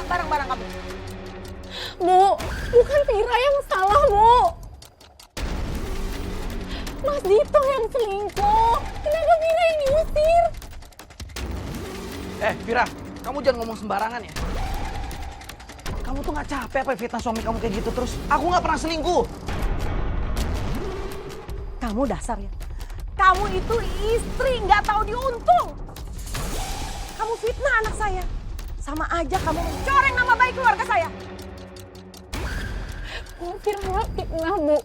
barang-barang kamu. Bu, bukan Vira yang salah, Bu. Mas Dito yang selingkuh. Kenapa Vira yang diusir? Vira, kamu jangan ngomong sembarangan ya. Kamu tuh gak capek apa fitnah suami kamu kayak gitu terus? Aku gak pernah selingkuh. Kamu dasar ya. Kamu itu istri nggak tahu diuntung. Kamu fitnah anak saya. Sama aja kamu mencoreng nama baik keluarga saya. Vira fitnah, Bu.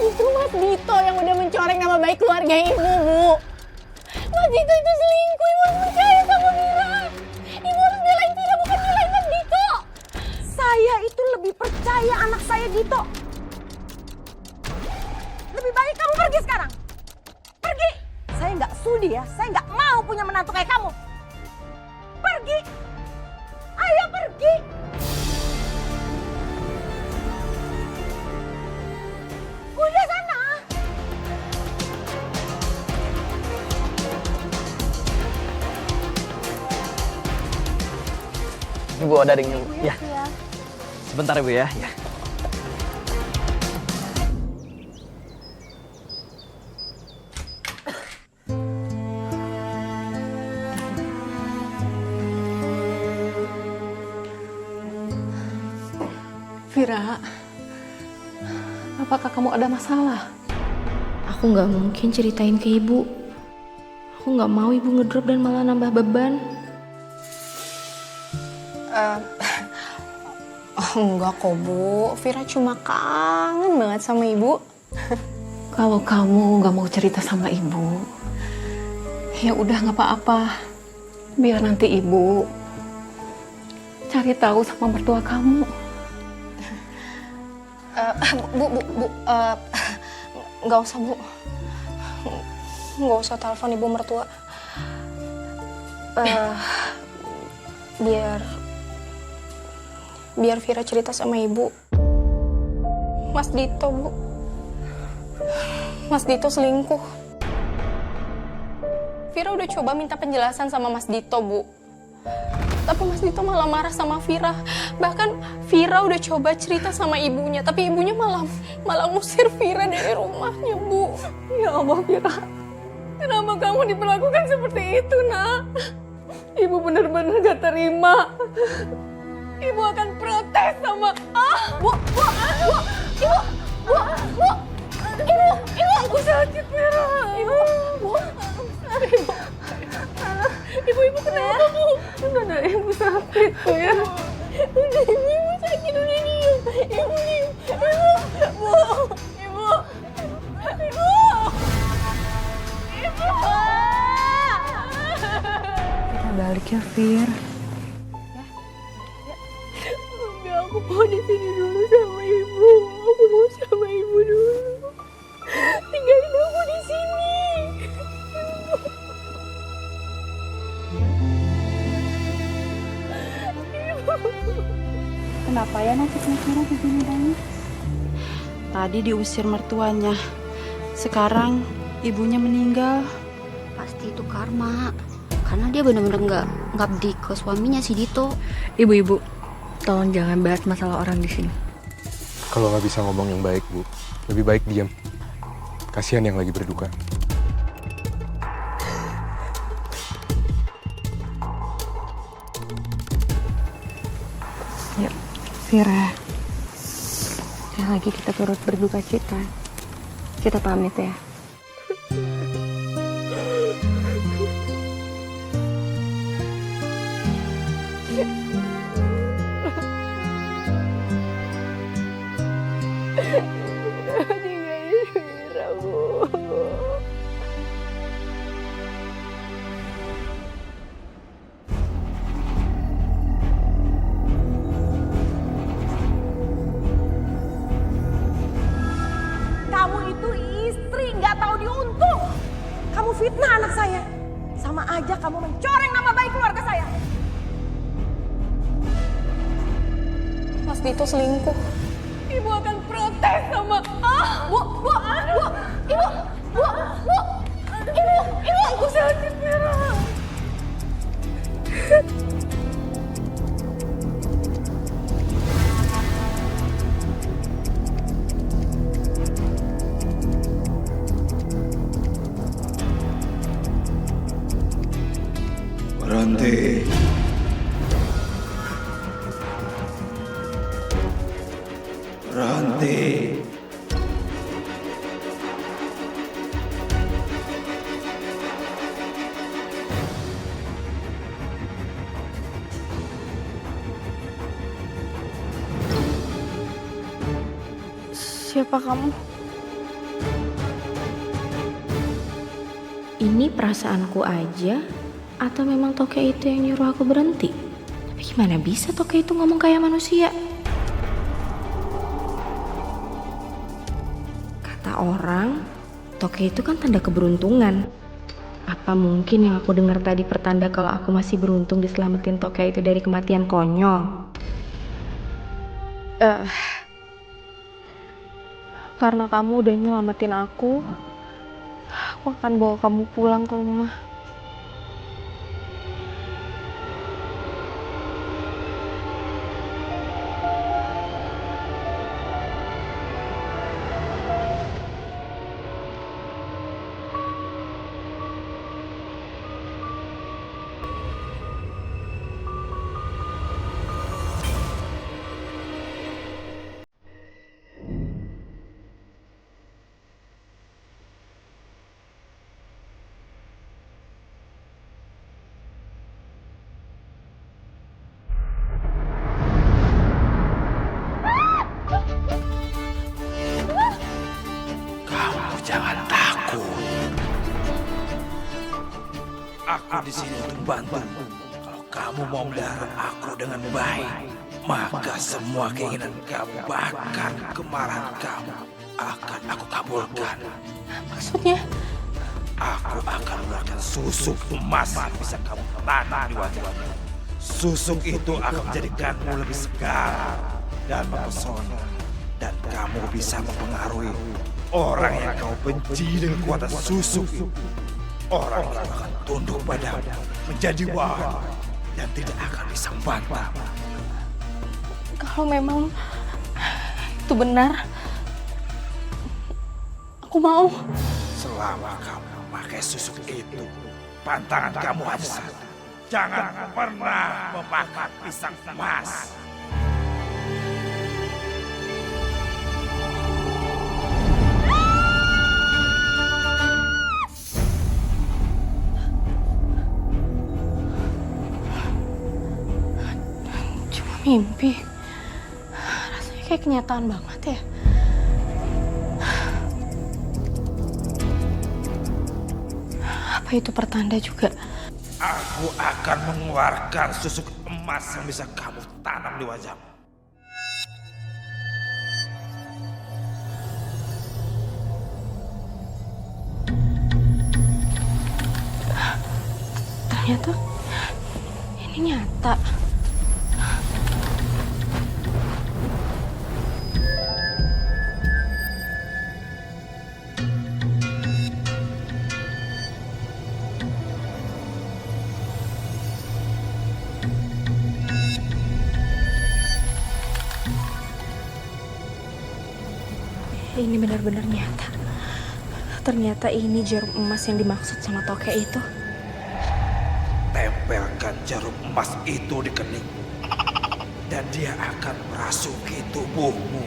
Justru Mas Dito yang udah mencoreng nama baik keluarga Ibu, Bu. Mas Dito itu selingkuh, Ibu harus percaya sama Vira. Ibu harus belain Vira, bukan belain Mas Dito. Saya itu lebih percaya anak saya Dito. Lebih baik kamu pergi sekarang. Pergi. Saya nggak sudi ya, saya nggak mau punya menantu kayak kamu. Pergi. Ayo pergi. Udah sana. Ibu orderingnya, Bu. Ya. Sebentar, Bu ya. Ya. Vira, apakah kamu ada masalah? Aku nggak mungkin ceritain ke ibu. Aku nggak mau ibu ngedrop dan malah nambah beban. Enggak kok, Bu. Vira cuma kangen banget sama ibu. Kalau kamu nggak mau cerita sama ibu, ya udah nggak apa-apa. Biar nanti ibu cari tahu sama mertua kamu. Bu, nggak usah, Bu. Nggak usah telepon ibu mertua. Biar Vira cerita sama ibu. Mas Dito, Bu. Mas Dito selingkuh. Vira udah coba minta penjelasan sama Mas Dito, Bu. Tapi Mas Dito malah marah sama Vira. Bahkan Vira udah coba cerita sama ibunya, tapi ibunya malah ngusir Vira dari rumahnya, Bu. Ya Allah, Vira. Kenapa kamu diperlakukan seperti itu, Nak? Ibu benar-benar gak terima. Ibu akan protes sama... Ibu, aku sakit, Vira. Ibu kenapa, Bu? Enggak ada ibu sakit, Bu ya. Ibu sakit udah nih. Ibu. Kita balik ya, Vir. Enggak, aku mau di sini dulu sama ibu. Aku mau sama ibu dulu. Tinggalin aku di sini. Kenapa ya nasibnya Vira begini, Dani? Tadi diusir mertuanya, sekarang ibunya meninggal. Pasti itu karma, karena dia benar-benar nggak bedi ke suaminya si Dito. Ibu-ibu, tolong jangan bahas masalah orang di sini. Kalau nggak bisa ngomong yang baik, Bu, lebih baik diam. Kasihan yang lagi berduka. Yuk, Vira. Sekali lagi kita turut berduka cita. Kita pamit ya. Kamu itu istri nggak tahu diuntung. Kamu fitnah anak saya. Sama aja kamu mencoreng nama baik keluarga saya. Mas Dito selingkuh. Ibu akan protes sama... Ibu, aku sakit, Vira. Berhenti. Siapa kamu? Ini perasaanku aja, atau memang Toke itu yang nyuruh aku berhenti? Tapi gimana bisa Toke itu ngomong kayak manusia? Kata orang, Toke itu kan tanda keberuntungan. Apa mungkin yang aku dengar tadi pertanda kalau aku masih beruntung diselamatin Toke itu dari kematian konyol? Karena kamu udah nyelamatin aku akan bawa kamu pulang ke rumah. Kamu jangan takut. Aku di sini untuk bantu. Kalau kamu mau melihara aku dengan baik, maka semua keinginan kamu, bahkan kemarahan kamu, akan aku kabulkan. Maksudnya? Aku akan mengeluarkan susuk emas yang bisa kamu tanam di wajahmu. Susuk itu akan menjadikanmu lebih segar dan mempesona. Dan kamu bisa mempengaruhi orang yang kau benci dengan kekuatan susuk itu. Orang itu akan tunduk padamu, menjadi bawahan, dan tidak akan bisa membantah. Kalau memang itu benar, aku mau. Selama kamu memakai susuk itu, pantangan kamu hanya satu. Jangan pernah memakan pisang emas. Cuma mimpi. Rasanya kayak kenyataan banget ya. Apa itu pertanda juga? Aku akan mengeluarkan susuk emas yang bisa kamu tanam di wajahmu. Ternyata ini nyata. Ini benar-benar nyata. Ternyata ini jarum emas yang dimaksud sama Toke itu. Tempelkan jarum emas itu di kening, dan dia akan merasuki tubuhmu.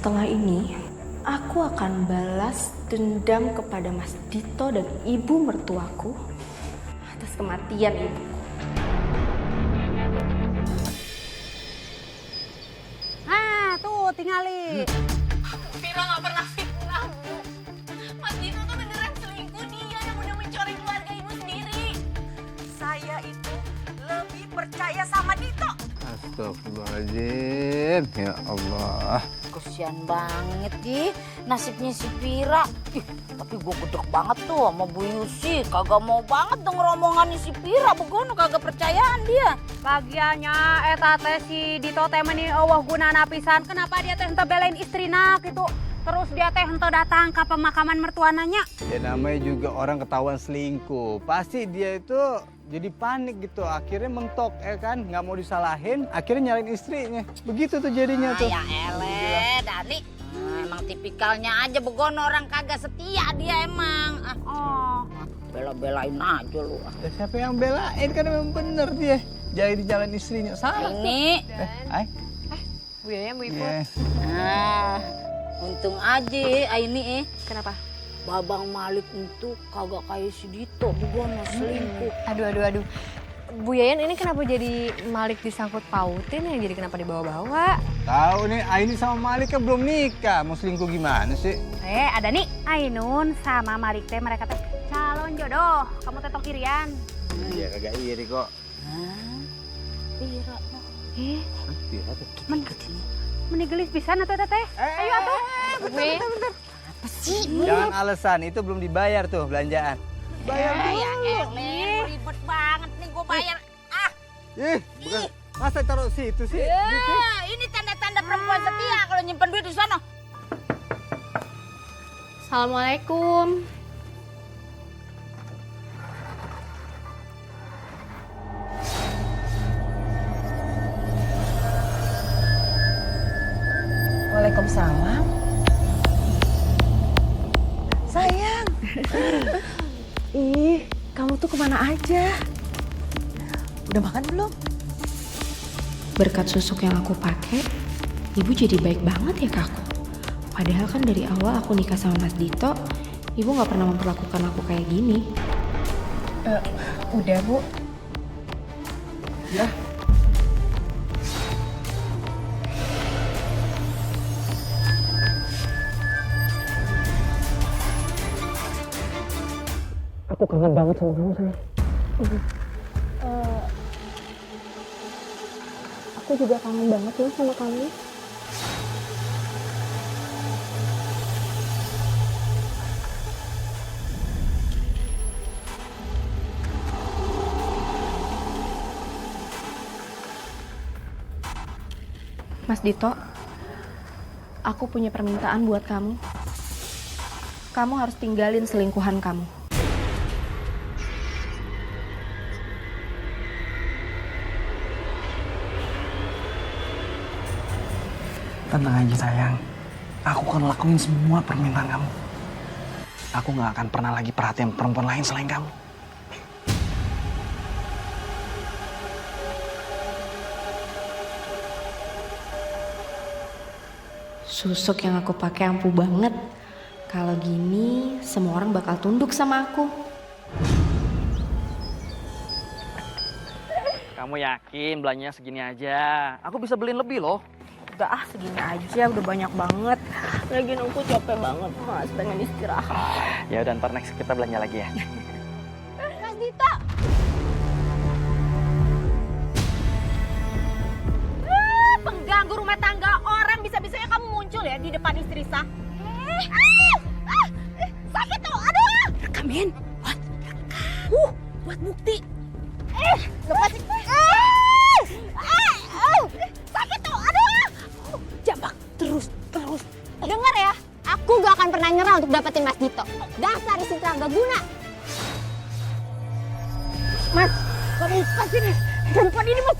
Setelah ini, aku akan balas dendam kepada Mas Dito dan ibu mertuaku atas kematian ibuku. Ah, tuh tinggalin. Vira nggak pernah fitnah, Bu. Mas Dito tuh beneran selingkuh, dia yang udah mencoreng keluarga ibu sendiri. Saya itu lebih percaya sama Dito. Astagfirullahaladzim, ya Allah. Kesian banget nih nasibnya si Vira. Ih, tapi gue gedek banget tuh sama Bu Yusi. Kagak mau banget denger omongannya si Vira. Begono kagak percayaan dia. Lagiannya eta teh si Dito teh meuni eueuh gunana pisan. Kenapa dia teh henteu belain istrina gitu? Terus dia teh henteu datang ke pemakaman mertuananya. Ya namanya juga orang ketahuan selingkuh. Pasti dia itu jadi panik gitu, akhirnya mentok ya kan, nggak mau disalahin, akhirnya nyalain istrinya. Begitu tuh jadinya tuh. Ya ele, Dani. Emang tipikalnya aja begono orang kagak setia dia emang. Bela-belain aja lu. Ya, siapa yang belain, kan memang bener dia. Jadi di jalan istrinya, salah. Ini. Bu Yayan, Bu Iput. Yeah. Nah, untung aja Aini Kenapa? Babang Malik itu kagak kayak si Dito, begono selingkuh. Aduh. Bu Yayan ini kenapa jadi Malik disangkut pautin ya? Jadi kenapa dibawa-bawa? Tahu nih, Aini sama Malik kan belum nikah, mau selingkuh gimana sih? Ada nih Ainun sama Malik teh, mereka teh calon jodoh. Kamu tetok irian. Iya kagak iri kok. Pira noh. Pira tuh. Menigelis pisan atau teteh? Ayo atuh. Apa sih? Jangan alasan, itu belum dibayar tuh belanjaan. Bayar dulu. Ya ele, ribet banget nih gue bayar. Bukan. Masa taruh situ sih? Ini tanda-tanda perempuan setia kalau nyimpen duit di sana. Assalamualaikum. Waalaikumsalam. Sayang. Ih, kamu tuh kemana aja? Udah makan belum? Berkat susuk yang aku pakai, ibu jadi baik banget ya ke aku. Padahal kan dari awal aku nikah sama Mas Dito, ibu gak pernah memperlakukan aku kayak gini. Udah, Bu. Ya. Aku kangen banget sama kamu, sayang. Aku juga kangen banget ya sama kamu. Mas Dito, aku punya permintaan buat kamu. Kamu harus tinggalin selingkuhan kamu. Tenang aja sayang, aku akan lakuin semua permintaan kamu. Aku gak akan pernah lagi perhatian perempuan lain selain kamu. Susuk yang aku pakai ampuh banget. Kalau gini, semua orang bakal tunduk sama aku. Kamu yakin belanjanya segini aja? Aku bisa beliin lebih loh. Udah segini aja, udah banyak banget. Lagian aku capek banget, Mas, pengen istirahat. Ya udah, ntar next kita belanja lagi ya. Mas Dito! Pengganggu rumah tangga orang, bisa-bisanya kamu muncul ya di depan istri sah. Sakit tuh, aduh. Rekamin. Buat bukti. Lepasin! Sakit tuh, aduh. Jambak, terus. Dengar ya, aku gak akan pernah nyerah untuk dapetin Mas Dito. Dasar istri gak guna. Mas, kamu lepasin nih. Perempuan ini, Mas.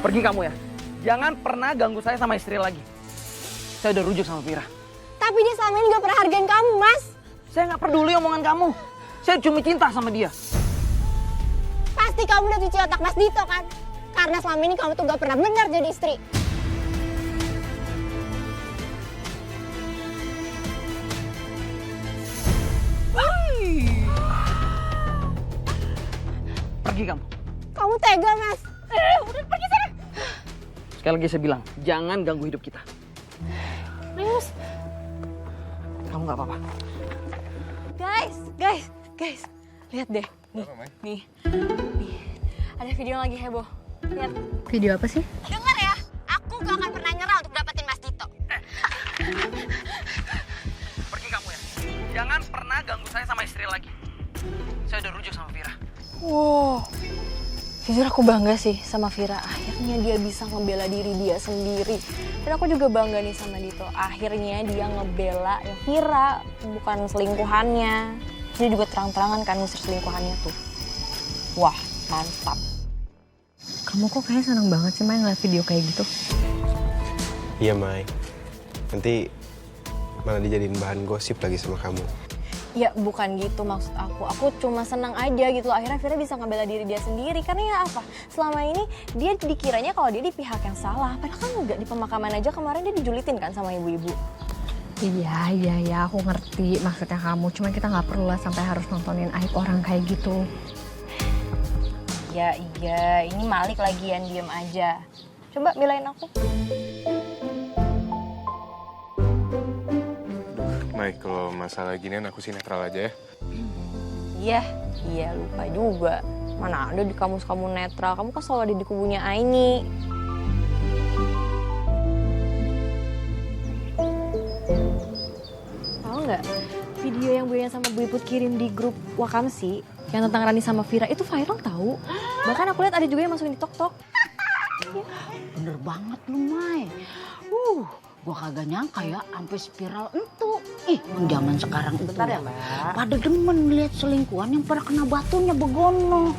Pergi kamu ya. Jangan pernah ganggu saya sama istri lagi. Saya udah rujuk sama Vira. Tapi dia selama ini gak pernah hargain kamu, Mas. Saya nggak peduli omongan kamu. Saya cuma cinta sama dia. Pasti kamu udah cuci otak Mas Dito kan? Karena selama ini kamu tuh gak pernah benar jadi istri. Pergi kamu. Kamu tega, Mas. Udah pergi sana. Sekali lagi saya bilang, jangan ganggu hidup kita. Mas. Kamu nggak apa-apa. Guys, lihat deh. Nih. Ada video yang lagi heboh. Lihat. Video apa sih? Dengar ya, aku gak akan pernah nyerah untuk dapetin Mas Dito. Pergi kamu ya. Jangan pernah ganggu saya sama istri lagi. Saya udah rujuk sama Vira. Wow. Jujur aku bangga sih sama Vira. Akhirnya dia bisa ngebela diri dia sendiri. Dan aku juga bangga nih sama Dito. Akhirnya dia ngebela Vira, bukan selingkuhannya. dia juga terang-terangan kan ngusir selingkuhannya tuh. Wah, mantap. Kamu kok kayak seneng banget sih Mai ngeliat video kayak gitu? Iya Mai, nanti malah dijadiin bahan gosip lagi sama kamu. Ya bukan gitu maksud aku cuma senang aja gitu. Akhirnya Vira bisa ngebela diri dia sendiri. Karena ya apa, selama ini dia dikiranya kalau dia di pihak yang salah. Padahal kan enggak, di pemakaman aja kemarin dia dijulitin kan sama ibu-ibu. Iya, aku ngerti maksudnya kamu. Cuma kita nggak perlu lah sampai harus nontonin aib orang kayak gitu. Ya iya, ini Malik lagian diem aja. Coba belain aku. Mai, kalau masalah ginian aku sih netral aja ya. Iya lupa juga. Mana ada di kamus kamu netral, kamu kan selalu ada di kubunya Aini. Tahu nggak, video yang Bu Yana sama Bu Iput kirim di grup Wakamsi yang tentang Rani sama Vira itu viral tahu. Bahkan aku lihat ada juga yang masukin di TikTok. Bener banget lu, Mai. Gua kagak nyangka ya sampai spiral entu. Zaman sekarang itu ya, Mbak. Pada demen lihat selingkuhan yang pada kena batunya begono.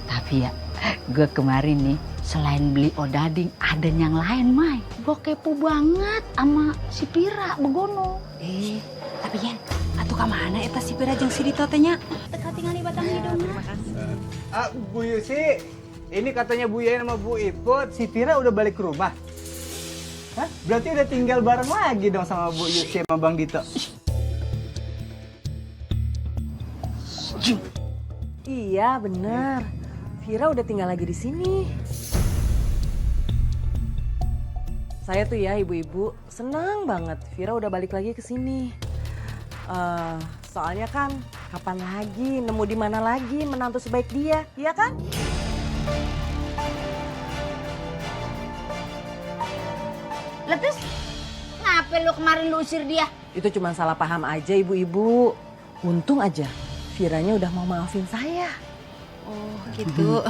Tapi ya, gue kemarin nih selain beli odading ada yang lain, Mai. Gue kepo banget sama si Pira begono. Tapi Yen, atuh kamana eta si Pira jeung si Dito teh nya? Teka tinggal di batang hidung. Terima kasih. Bu Yusi, ini katanya Bu Yaya sama Bu Iput, si Pira udah balik ke rumah. Hah? Berarti udah tinggal bareng lagi dong sama Bu Yusi sama Bang Dito. Iya bener, Vira udah tinggal lagi di sini. Saya tuh ya ibu-ibu senang banget Vira udah balik lagi ke sini. Soalnya kan kapan lagi nemu di mana lagi menantu sebaik dia, iya kan? Terus ngapa lu kemarin lu usir dia? Itu cuma salah paham aja ibu-ibu. Untung aja Viranya udah mau maafin saya. Oh gitu.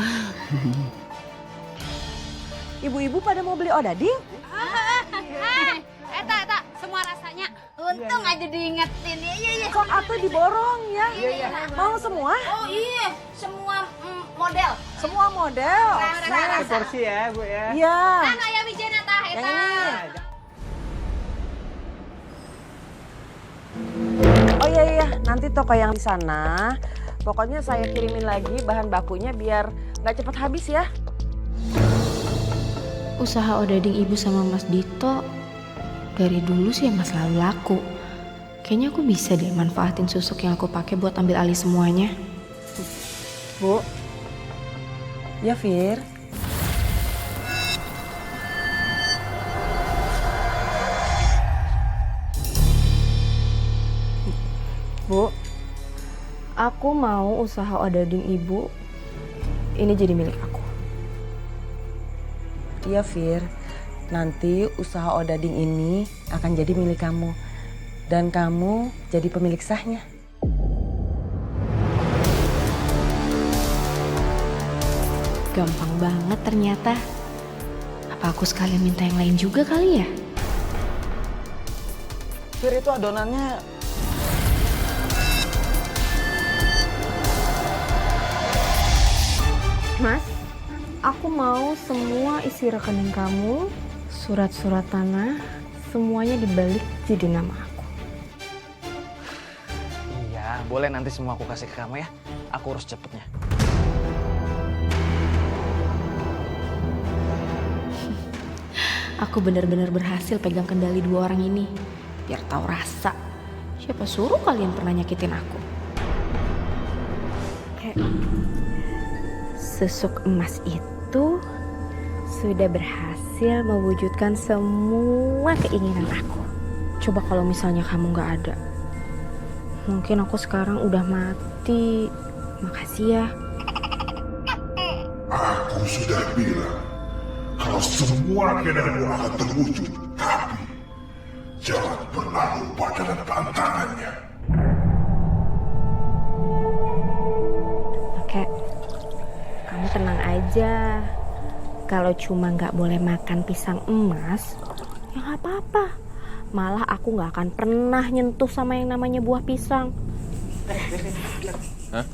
Ibu-ibu pada mau beli odading? Eta semua rasanya. Untung aja diingetin. Iya. Kok atau diborong ya? Iya. Mau semua? Oh iya, semua model. Semua model. Nah, porsi ya Bu ya. Iya. Anu aya wijena tah eta. Yang ini. Oh iya, nanti toko yang di sana, pokoknya saya kirimin lagi bahan bakunya biar nggak cepat habis ya. Usaha odading ibu sama Mas Dito dari dulu sih emang selalu laku. Kayaknya aku bisa deh manfaatin susuk yang aku pakai buat ambil alih semuanya. Bu. Ya, Vir. Bu, aku mau usaha odading ibu ini jadi milik aku. Iya, Vir. Nanti usaha odading ini akan jadi milik kamu. Dan kamu jadi pemilik sahnya. Gampang banget ternyata. Apa aku sekalian minta yang lain juga kali ya? Vir, itu adonannya Mas, aku mau semua isi rekening kamu, surat-surat tanah, semuanya dibalik jadi nama aku. Iya, boleh nanti semua aku kasih ke kamu ya. Aku urus cepetnya. Aku benar-benar berhasil pegang kendali dua orang ini. Biar tahu rasa. Siapa suruh kalian pernah nyakitin aku? Susuk emas itu sudah berhasil mewujudkan semua keinginan aku. Coba kalau misalnya kamu gak ada. Mungkin aku sekarang udah mati. Makasih ya. Aku sudah bilang kalau semua keinginanmu akan terwujud, tapi jangan pernah lupa dengan tantangannya. Oke, kamu tenang aja. Kalau cuma nggak boleh makan pisang emas, ya nggak apa-apa. Malah aku nggak akan pernah nyentuh sama yang namanya buah pisang. Hah?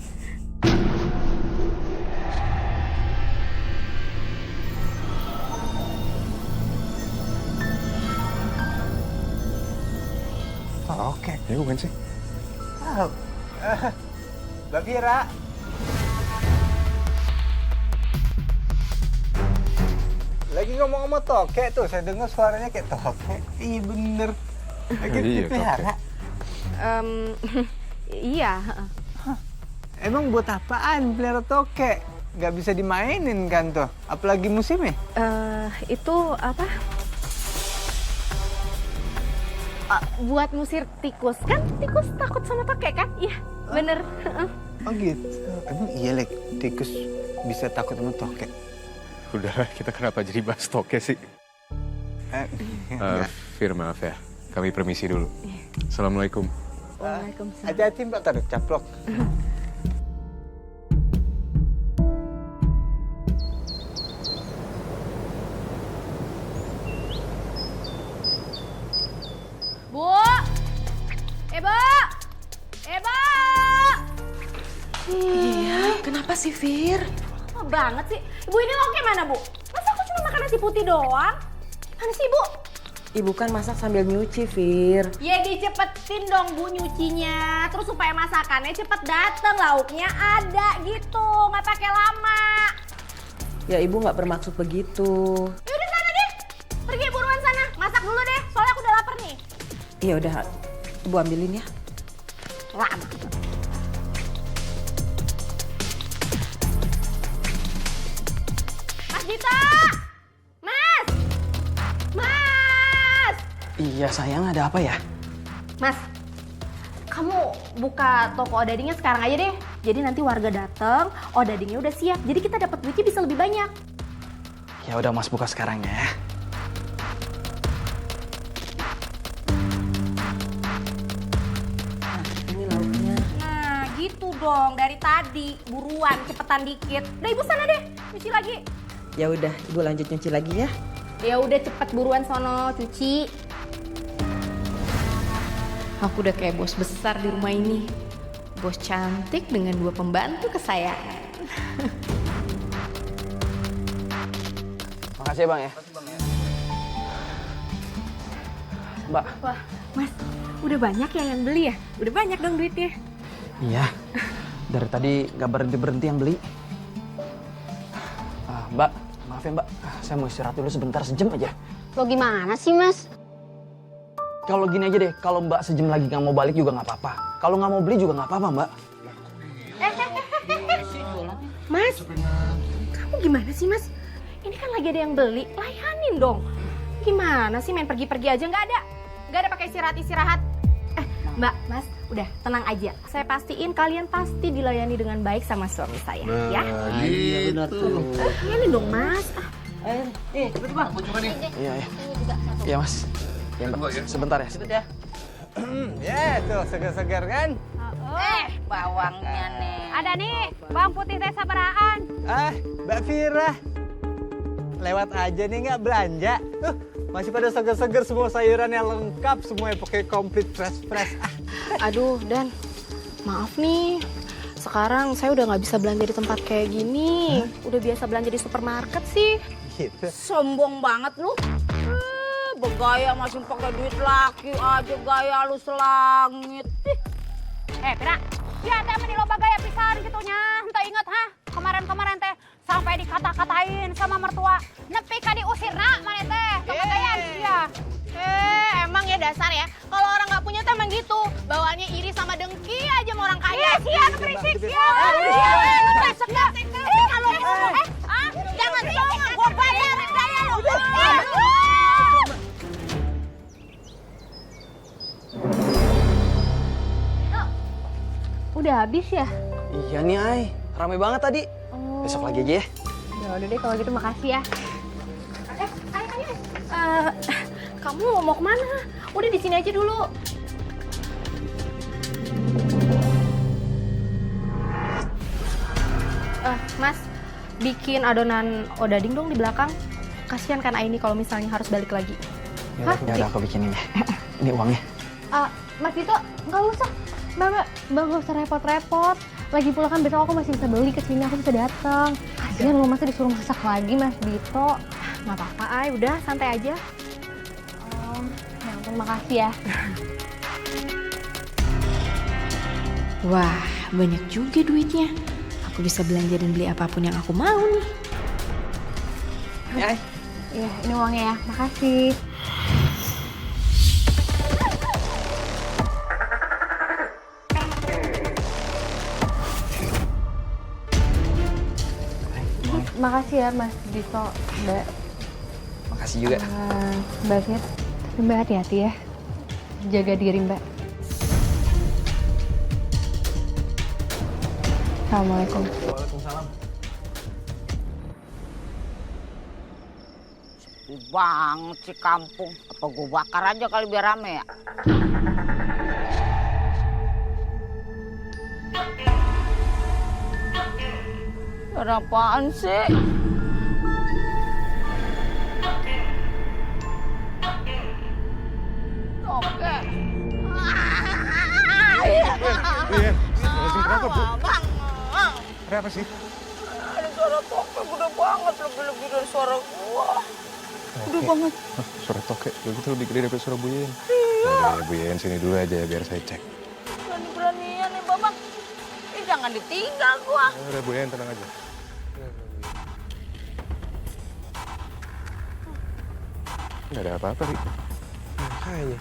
Oke. Ya bukan sih? Mbak Vira. Lagi ngomong-ngomong tokek tuh, saya dengar suaranya kayak tokek. Iya bener. Lagi Iya, pelihara. Iya. Emang buat apaan pelihara tokek? Nggak bisa dimainin kan tuh, apalagi musimnya. Itu apa? Buat ngusir tikus. Kan tikus takut sama tokek kan? Iya, bener. Oh gitu. Emang iya, Lek, tikus bisa takut sama tokek? Udahlah, kita kenapa jadi bahas toke sih? Fir, maaf ya. Kami permisi dulu. Assalamualaikum. Waalaikumsalam. Hati-hati Mbak, taruh caplok. Bu! Ibu! Ibu! Iya, kenapa sih, Fir? Lama banget sih. Ibu ini lauknya mana, Bu? Masa aku cuma makan nasi putih doang? Gimana sih, Bu? Ibu kan masak sambil nyuci, Fir. Ya dicepetin dong, Bu, nyucinya. Terus supaya masakannya cepet dateng, lauknya ada gitu. Nggak pakai lama. Ya, Ibu nggak bermaksud begitu. Yaudah sana deh. Pergi buruan sana. Masak dulu deh, soalnya aku udah lapar nih. Iya udah, Ibu ambilin ya. Lama. Mas Dita! Mas! Mas! Iya sayang, ada apa ya? Mas, kamu buka toko odadingnya sekarang aja deh. Jadi nanti warga dateng, odadingnya udah siap. Jadi kita dapat duitnya bisa lebih banyak. Ya udah Mas, buka sekarang ya. Ini lauknya. Nah gitu dong, dari tadi. Buruan, cepetan dikit. Udah Ibu sana deh, cuci lagi. Ya udah, Ibu lanjut nyuci lagi ya. Ya udah cepet buruan sono, cuci. Aku udah kayak bos besar di rumah ini. Bos cantik dengan 2 pembantu kesayangan. Makasih ya Bang ya. Mbak. Wah, Mas, udah banyak ya yang beli ya? Udah banyak dong duitnya. Iya, dari tadi nggak berhenti yang beli. Mbak, maaf ya Mbak, saya mau istirahat dulu sebentar, sejam aja. Lo gimana sih, Mas? Kalau gini aja deh, kalau Mbak sejam lagi nggak mau balik juga nggak apa-apa. Kalau nggak mau beli juga nggak apa-apa Mbak. Mas, kamu gimana sih Mas? Ini kan lagi ada yang beli, layanin dong. Gimana sih main pergi-pergi aja? Nggak ada pakai istirahat-istirahat. Mbak, Mas, udah tenang aja. Saya pastiin kalian pasti dilayani dengan baik sama suami saya, ya. Iya benar tuh. Ini dong Mas. Betul Bang, Iya, iya. Iya Mas. Ya Mbak, sebentar ya. Ya, tuh segar-segar kan? Bawangnya nih. Ada nih, bawang putih teh sabaraan. Mbak Vira. Lewat aja nih nggak belanja. Masih pada segar-segar semua sayurannya lengkap, semuanya pakai komplit fresh. Aduh, Dan, maaf nih. Sekarang saya udah nggak bisa belanja di tempat kayak gini. Udah biasa belanja di supermarket sih. Gitu. Sombong banget lu. Bergaya masih pakai duit laki aja, gaya lu selangit. Pira, ya teh meni loba gaya pisan gitunya. Henteu inget kemarin-kemarin teh sampai dikata-katain sama mertua. Nepi ka diusirna maneh teh. Kegayaan dia. Emang ya dasar ya. Kalau orang nggak punya teh emang gitu. Bawaannya iri sama dengki aja sama orang kaya. Siap berisik siap. Kalau jangan sombong, gua bayarin gaya lu. Udah habis ya? Iya nih Ay, rame banget tadi. Besok lagi aja ya. Ya udah deh kalau gitu makasih ya. Kamu mau kemana? Udah di sini aja dulu. Mas, bikin adonan odading dong di belakang. Kasihan kan Aini kalau misalnya harus balik lagi. Ya udah aku bikinin ya. Ini uangnya. Mas Dito, nggak usah. Mbak gak usah repot-repot. Lagi pula kan besok aku masih bisa beli kesini, aku bisa datang. Kasian lo masa disuruh masak lagi Mas Dito. Nggak apa-apa, Ay. Udah santai aja. Ya ampun, makasih ya. Wah, banyak juga duitnya. Aku bisa belanja dan beli apapun yang aku mau nih. Ya, iya, ini uangnya ya. Makasih. Makasih ya Mas Dito, Mbak. Makasih juga. Mbak Fit, tapi Mbak hati-hati ya. Jaga diri Mbak. Assalamualaikum. Waalaikumsalam. Sepi banget sih kampung. Apa gue bakar aja kali biar rame ya? Ada apaan sih? Oke. Kenapa, Bu? Ada apa sih? Ada suara tokek gede banget, lebih-lebih dari suara gua. Gede banget. Suara tokek, itu lebih gede daripada suara Buyen. Iya. Ya, Buyen sini dulu aja biar saya cek. Berani-beranian nih Babang. Jangan ditinggal gua. Udah Buyen, tenang aja. Nggak ada apa-apa, Ri. Makanya.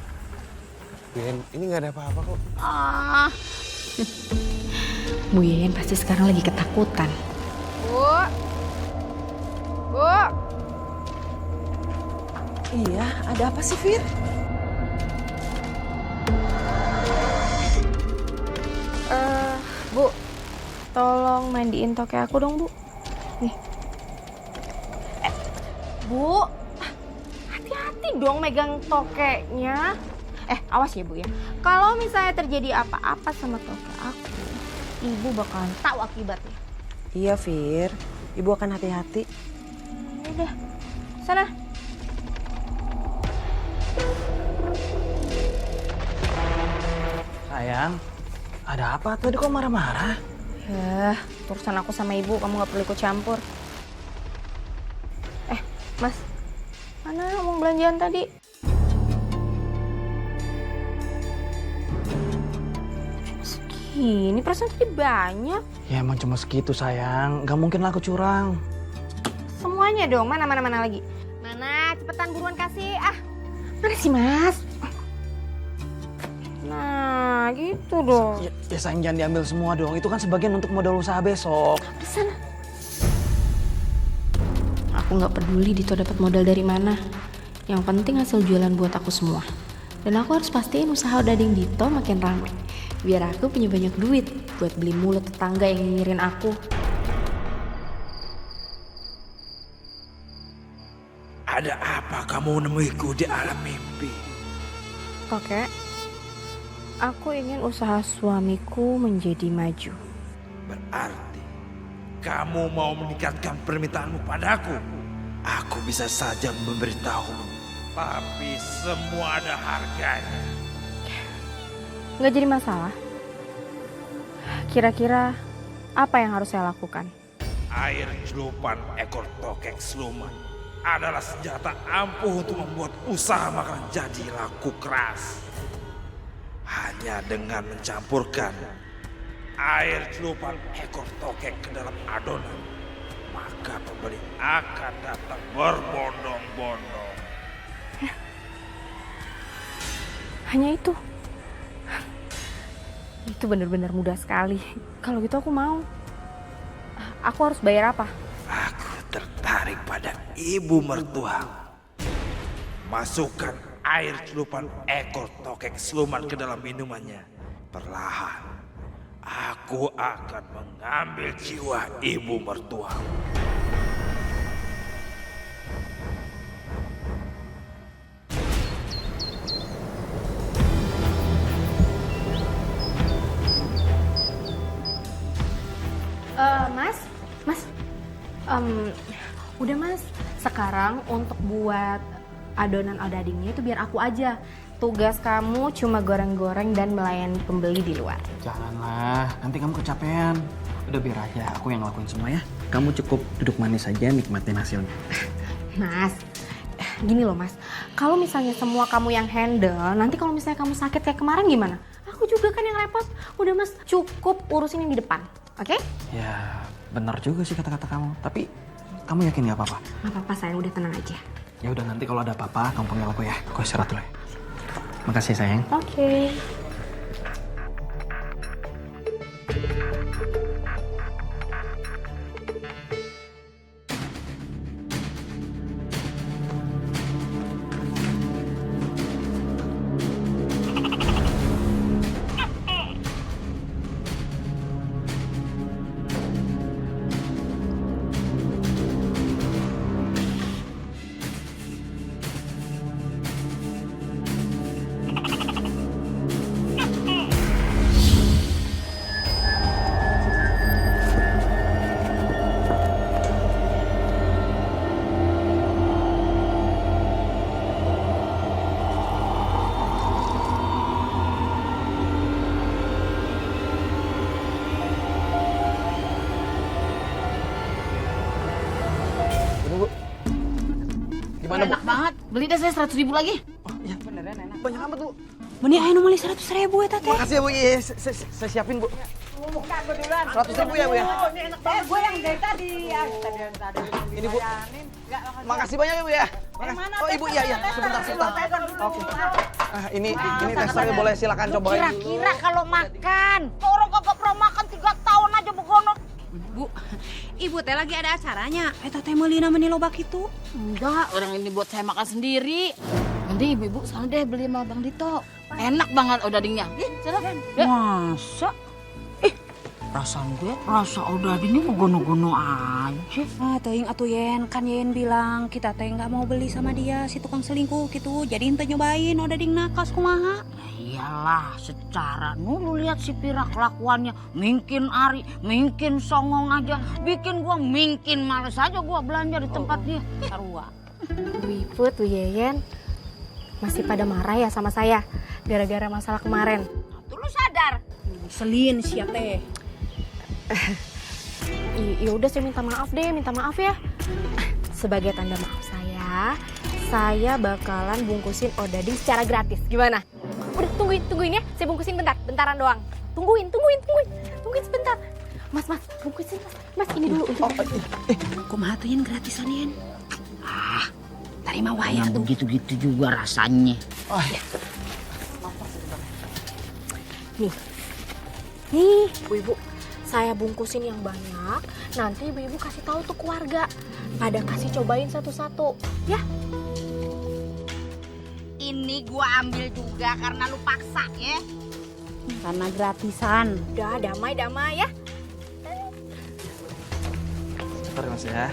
Buyen, ini nggak ada apa-apa kok. Bu Yeyen pasti sekarang lagi ketakutan. Bu. Iya, ada apa sih, Fir? Bu, tolong mandiin tokek aku dong, Bu. Nih. Bu, hati-hati dong megang tokeknya. Awas ya Bu ya. Kalau misalnya terjadi apa-apa sama tokek aku, Ibu bakalan tahu akibatnya. Iya, Fir. Ibu akan hati-hati. Udah, sana. Sayang, ada apa tadi kok marah-marah? Ya, urusan aku sama Ibu, kamu gak perlu ikut campur. Mas, mana uang belanjaan tadi? Segini, perasaan tadi banyak. Ya emang cuma segitu sayang, gak mungkin lah aku curang. Semuanya dong, mana lagi? Mana, cepetan buruan kasih. Mana sih Mas? Nah, gitu dong. Ya sayang jangan diambil semua dong, itu kan sebagian untuk modal usaha besok. Di sana. Aku nggak peduli Dito dapat modal dari mana. Yang penting hasil jualan buat aku semua. Dan aku harus pastiin usaha odading Dito makin ramai. Biar aku punya banyak duit buat beli mulut tetangga yang nyinyirin aku. Ada apa kamu menemuiku di alam mimpi? Kakek, aku ingin usaha suamiku menjadi maju. Berarti kamu mau meningkatkan permintaanmu padaku? Aku bisa saja memberitahu, tapi semua ada harganya. Nggak jadi masalah. Kira-kira apa yang harus saya lakukan? Air celupan ekor tokek siluman adalah senjata ampuh untuk membuat usaha makanan jadi laku keras. Hanya dengan mencampurkan air celupan ekor tokek ke dalam adonan, maka pembeli akan datang berbondong-bondong. Hanya itu. Itu benar-benar mudah sekali. Kalau gitu aku mau. Aku harus bayar apa? Aku tertarik pada ibu mertua. Masukkan air celupan ekor tokek siluman ke dalam minumannya. Perlahan, aku akan mengambil jiwa ibu mertua. Udah Mas, sekarang untuk buat adonan odadingnya itu biar aku aja. Tugas kamu cuma goreng-goreng dan melayani pembeli di luar. Janganlah, nanti kamu kecapean. Udah biar aja, aku yang ngelakuin semua ya. Kamu cukup duduk manis aja, nikmatin hasilnya. Mas, gini loh mas, kalau misalnya semua kamu yang handle, nanti kalau misalnya kamu sakit kayak kemarin gimana? Aku juga kan yang repot. Udah mas, cukup urusin yang di depan, oke? Ya, benar juga sih kata-kata kamu. Tapi kamu yakin nggak apa-apa? Gak apa-apa sayang, udah tenang aja. Ya udah, nanti kalau ada apa-apa, kamu panggil aku ya. Aku istirahat dulu ya. Makasih sayang. Oke. Gimana, Bu? Enak banget. Beli deh saya 100.000 lagi. Ya beneran enak. Banyak amat, Bu. Meni ayo nomali 100.000 ya Tete. Makasih ya, Bu. Iya, saya siapin, Bu. 100.000 ya, Bu ya. Ini enak banget. Gue yang dari tadi. Ini, Bu. Makasih banyak ya, Bu ya. Oh, Ibu, iya. Sebentar. Oke. Ini testernya boleh silakan cobain. Kira-kira kalau makan. Orang kagak pernah makan 3 tahun aja begono. Bu, ibu teh lagi ada acaranya. Teh meuli namanya lobak itu. Enggak, orang ini buat saya makan sendiri. Nanti ibu-ibu sana deh beli sama Bang Dito. Enak banget odadingnya. Silakan. Masa? Perasaan gue rasa odadingnya gono-gono aja. Teuing atuh Yen, kan Yen bilang kita teh nggak mau beli sama dia si tukang selingkuh gitu. Jadi ente nyobain odading nakas kumaha. Iyalah, secara lu lihat si Pira kelakuannya mungkin Ari, mungkin songong aja, bikin gua mungkin males aja gua belanja di tempat dia. Sarua. Bu Iput, Bu Yeyen, masih pada marah ya sama saya gara-gara masalah kemarin. Tuh lu sadar? Selin siap teh. Ya udah saya minta maaf ya. Sebagai tanda maaf saya bakalan bungkusin odading secara gratis. Gimana? Udah tungguin ya. Saya bungkusin bentaran doang. Tungguin sebentar. Mas, bungkusin Mas. Ini dulu. Kumaha tuh Yen gratisan Yen? Terima wae Yang begitu-gitu juga rasanya. Nih, Bu-ibu. Saya bungkusin yang banyak. Nanti ibu-ibu kasih tahu tuh keluarga. Pada kasih cobain satu-satu. Ya? Ini gua ambil juga karena lu paksa ya. Karena gratisan. Udah, damai ya. Bentar, Mas ya.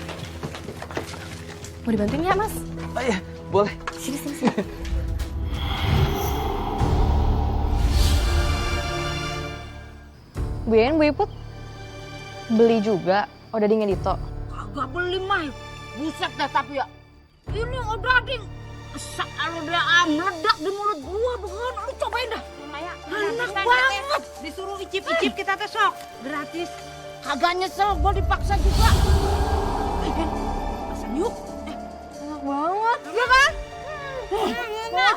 Mau dibantuin ya, Mas? Oh iya, boleh. Sini. Bu Yen, Bu Iput, beli juga odadingnya Dito. Kagak beli mah. Buset dah tapi ya. Ini odading. Kalau dia meledak di mulut gua begon, lu cobain dah. Enak banget. Disuruh icip-icip kita teh sok. Gratis. Kagak nyesel, gua dipaksa juga. Pesan yuk. Enak banget. Iya kan? Enak.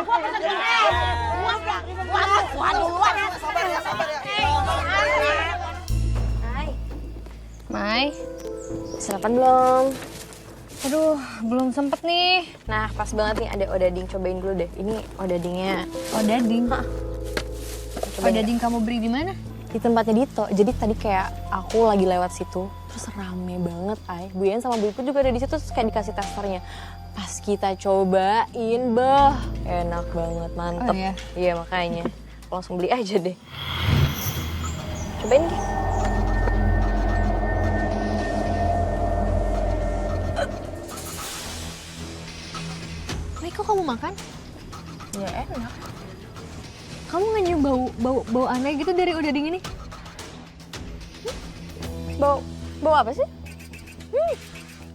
Gua pesan juga. Waduh. Mai, sarapan belum? Aduh, belum sempet nih. Nah, pas banget nih ada odading. Cobain dulu deh. Ini odadingnya. Odading? Odading kamu beli di mana? Di tempatnya Dito. Jadi tadi kayak aku lagi lewat situ, terus rame banget, Bu Yen sama Bu Iput juga ada di situ, terus kayak dikasih testernya. Pas kita cobain, enak banget, mantep. Oh, iya? Iya, makanya. Langsung beli aja deh. Cobain deh. Kok kamu makan? Ya enak. Kamu nggak nyium bau aneh gitu dari odading ini? Bau apa sih?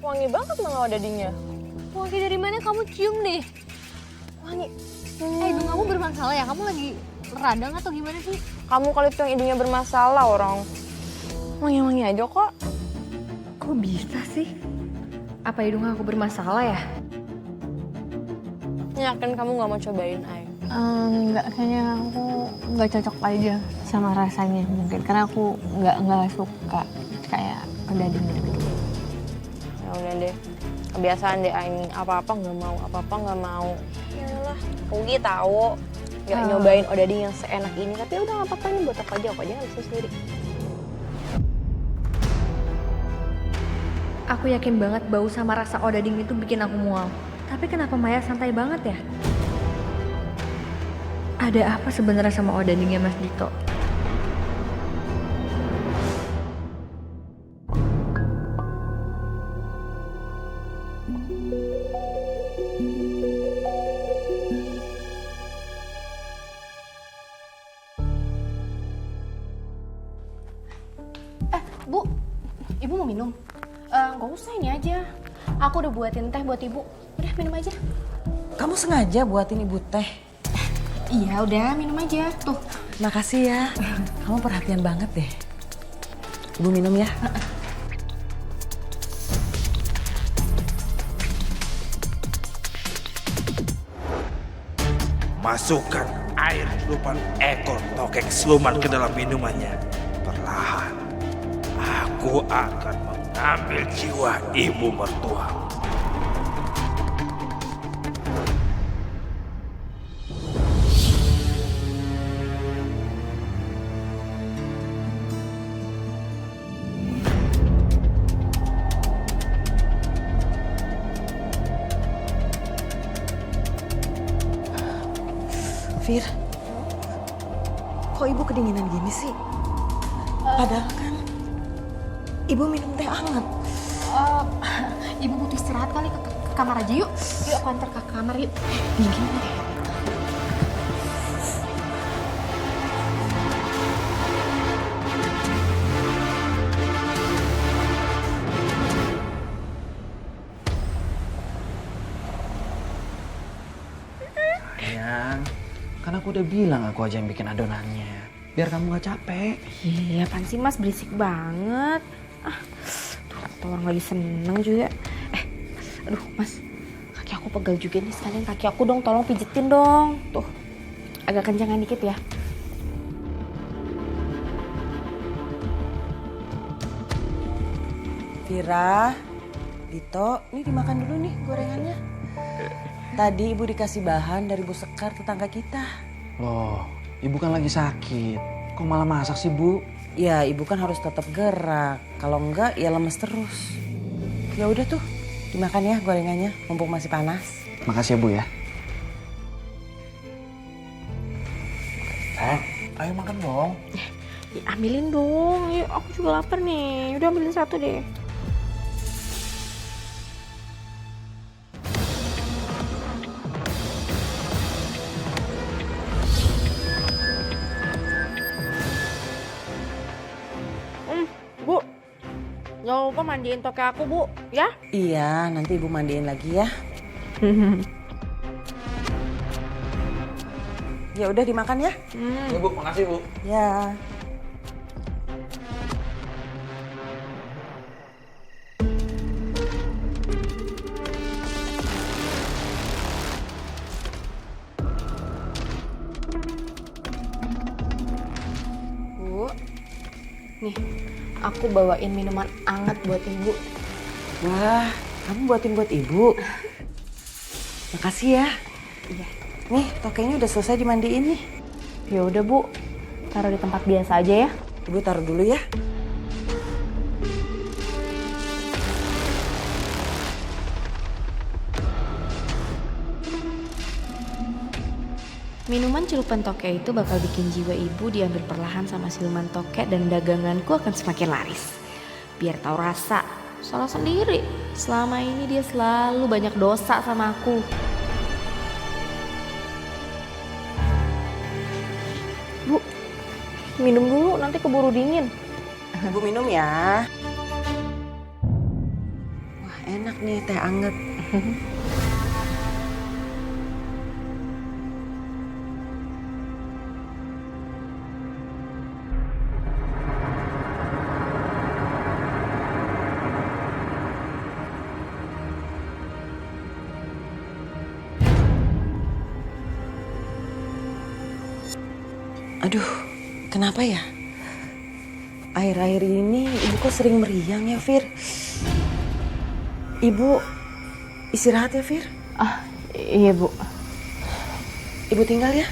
Wangi banget malah odadingnya. Wangi dari mana kamu cium deh? Wangi. Hidung kamu bermasalah ya? Kamu lagi radang atau gimana sih? Kamu kali itu yang hidungnya bermasalah orang. Wangi-wangi aja kok. Kok bisa sih? Apa hidung aku bermasalah ya? Yakin kamu gak mau cobain, Ay? Enggak, kayaknya aku nggak cocok aja sama rasanya mungkin. Karena aku nggak suka kayak odading gitu. Ya udah deh. Kebiasaan deh Aini, apa-apa nggak mau, apa-apa nggak mau. Yalah, Ugi tahu nggak nyobain odading yang seenak ini, tapi udah nggak apa-apa nih buat aku aja nggak bisa sendiri. Aku yakin banget bau sama rasa odading itu bikin aku mual. Tapi kenapa Maya santai banget ya? Ada apa sebenarnya sama odadingnya Mas Dito? Bu, Ibu mau minum? Nggak usah, ini aja. Aku udah buatin teh buat Ibu. Udah, minum aja. Kamu sengaja buatin ibu teh? Iya, udah minum aja. Tuh. Makasih ya. Kamu perhatian banget deh. Ibu minum ya. Masukkan air celupan ekor tokek siluman ke dalam minumannya. Perlahan, aku akan mengambil jiwa ibu mertua. Fir, kok ibu kedinginan gini sih? Padahal kan ibu minum teh hangat. Ibu butuh istirahat kali, ke kamar aja yuk. Yuk, aku antar ke kamar yuk. Dingin deh. Sayang, kan aku udah bilang aku aja yang bikin adonannya. Biar kamu gak capek. Iya, apaan sih Mas, berisik banget. Tuh orang lagi seneng juga. Aduh Mas, kaki aku pegel juga nih, sekalian kaki aku dong, tolong pijetin dong. Tuh, agak kencangan dikit ya. Vira, Dito, ini dimakan dulu nih gorengannya. Tadi ibu dikasih bahan dari Bu Sekar, tetangga kita. Loh, ibu kan lagi sakit. Kok malah masak sih, Bu? Ya, ibu kan harus tetap gerak. Kalau enggak, ya lemes terus. Ya udah tuh, dimakan ya gorengannya, mumpung masih panas. Makasih ya, Bu ya. Ayo makan dong. Ya, ambilin dong, yuk aku juga lapar nih. Udah ambilin satu deh. Bu, jangan lupa mandiin toke aku, Bu, ya? Iya, nanti ibu mandiin lagi ya. Ya udah dimakan ya. Ya, Bu, makasih, Bu. Ya. Bu, nih aku bawain minuman anget buat Ibu. Wah, kamu buatin buat ibu. Makasih ya. Iya. Nih, tokenya udah selesai dimandiin nih. Ya udah Bu, taruh di tempat biasa aja ya. Ibu taruh dulu ya. Minuman celupan toke itu bakal bikin jiwa ibu diambil perlahan sama siluman toke dan daganganku akan semakin laris. Biar tahu rasa, salah sendiri. Selama ini dia selalu banyak dosa sama aku. Bu, minum dulu nanti keburu dingin. Ibu minum ya. Wah, enak nih teh anget. Aduh, kenapa ya? Akhir-akhir ini ibu kok sering meriang ya, Fir? Ibu istirahat ya, Fir? Iya, Bu. Ibu tinggal ya?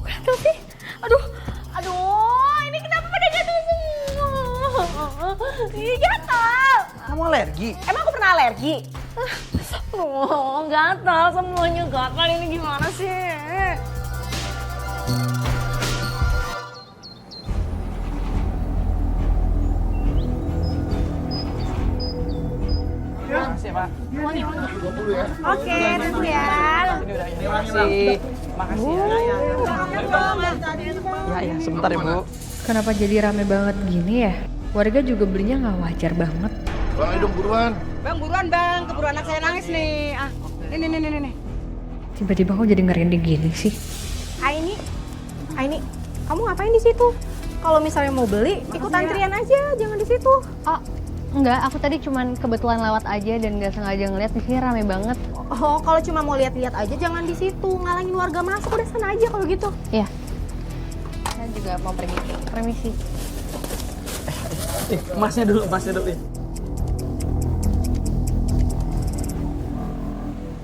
Gatel sih. Aduh, ini kenapa pada gatel semua? Ih, gatel. Kamu alergi? Emang aku pernah alergi? Gatel semuanya gatel, ini gimana sih? Makasih ya, Pak. Oke, tunggu ya. Terima kasih. Makasih ya. Ya, sebentar ya, Bu. Kenapa jadi rame banget gini ya? Warga juga belinya nggak wajar banget. Bang, ayo dong buruan. Bang, buruan bang, keburu anak saya nangis nih. Ini. Tiba-tiba kok jadi ngerinding gini sih? Aini, kamu ngapain di situ? Kalau misalnya mau beli, ikut antrian aja, jangan di situ. Oh, enggak, aku tadi cuman kebetulan lewat aja dan nggak sengaja ngeliat di sini rame banget. Oh, kalau cuma mau lihat-lihat aja, jangan di situ, ngalangin warga masuk, udah sana aja kalau gitu. Iya. Saya juga mau pergi. Permisi. Masnya dulu.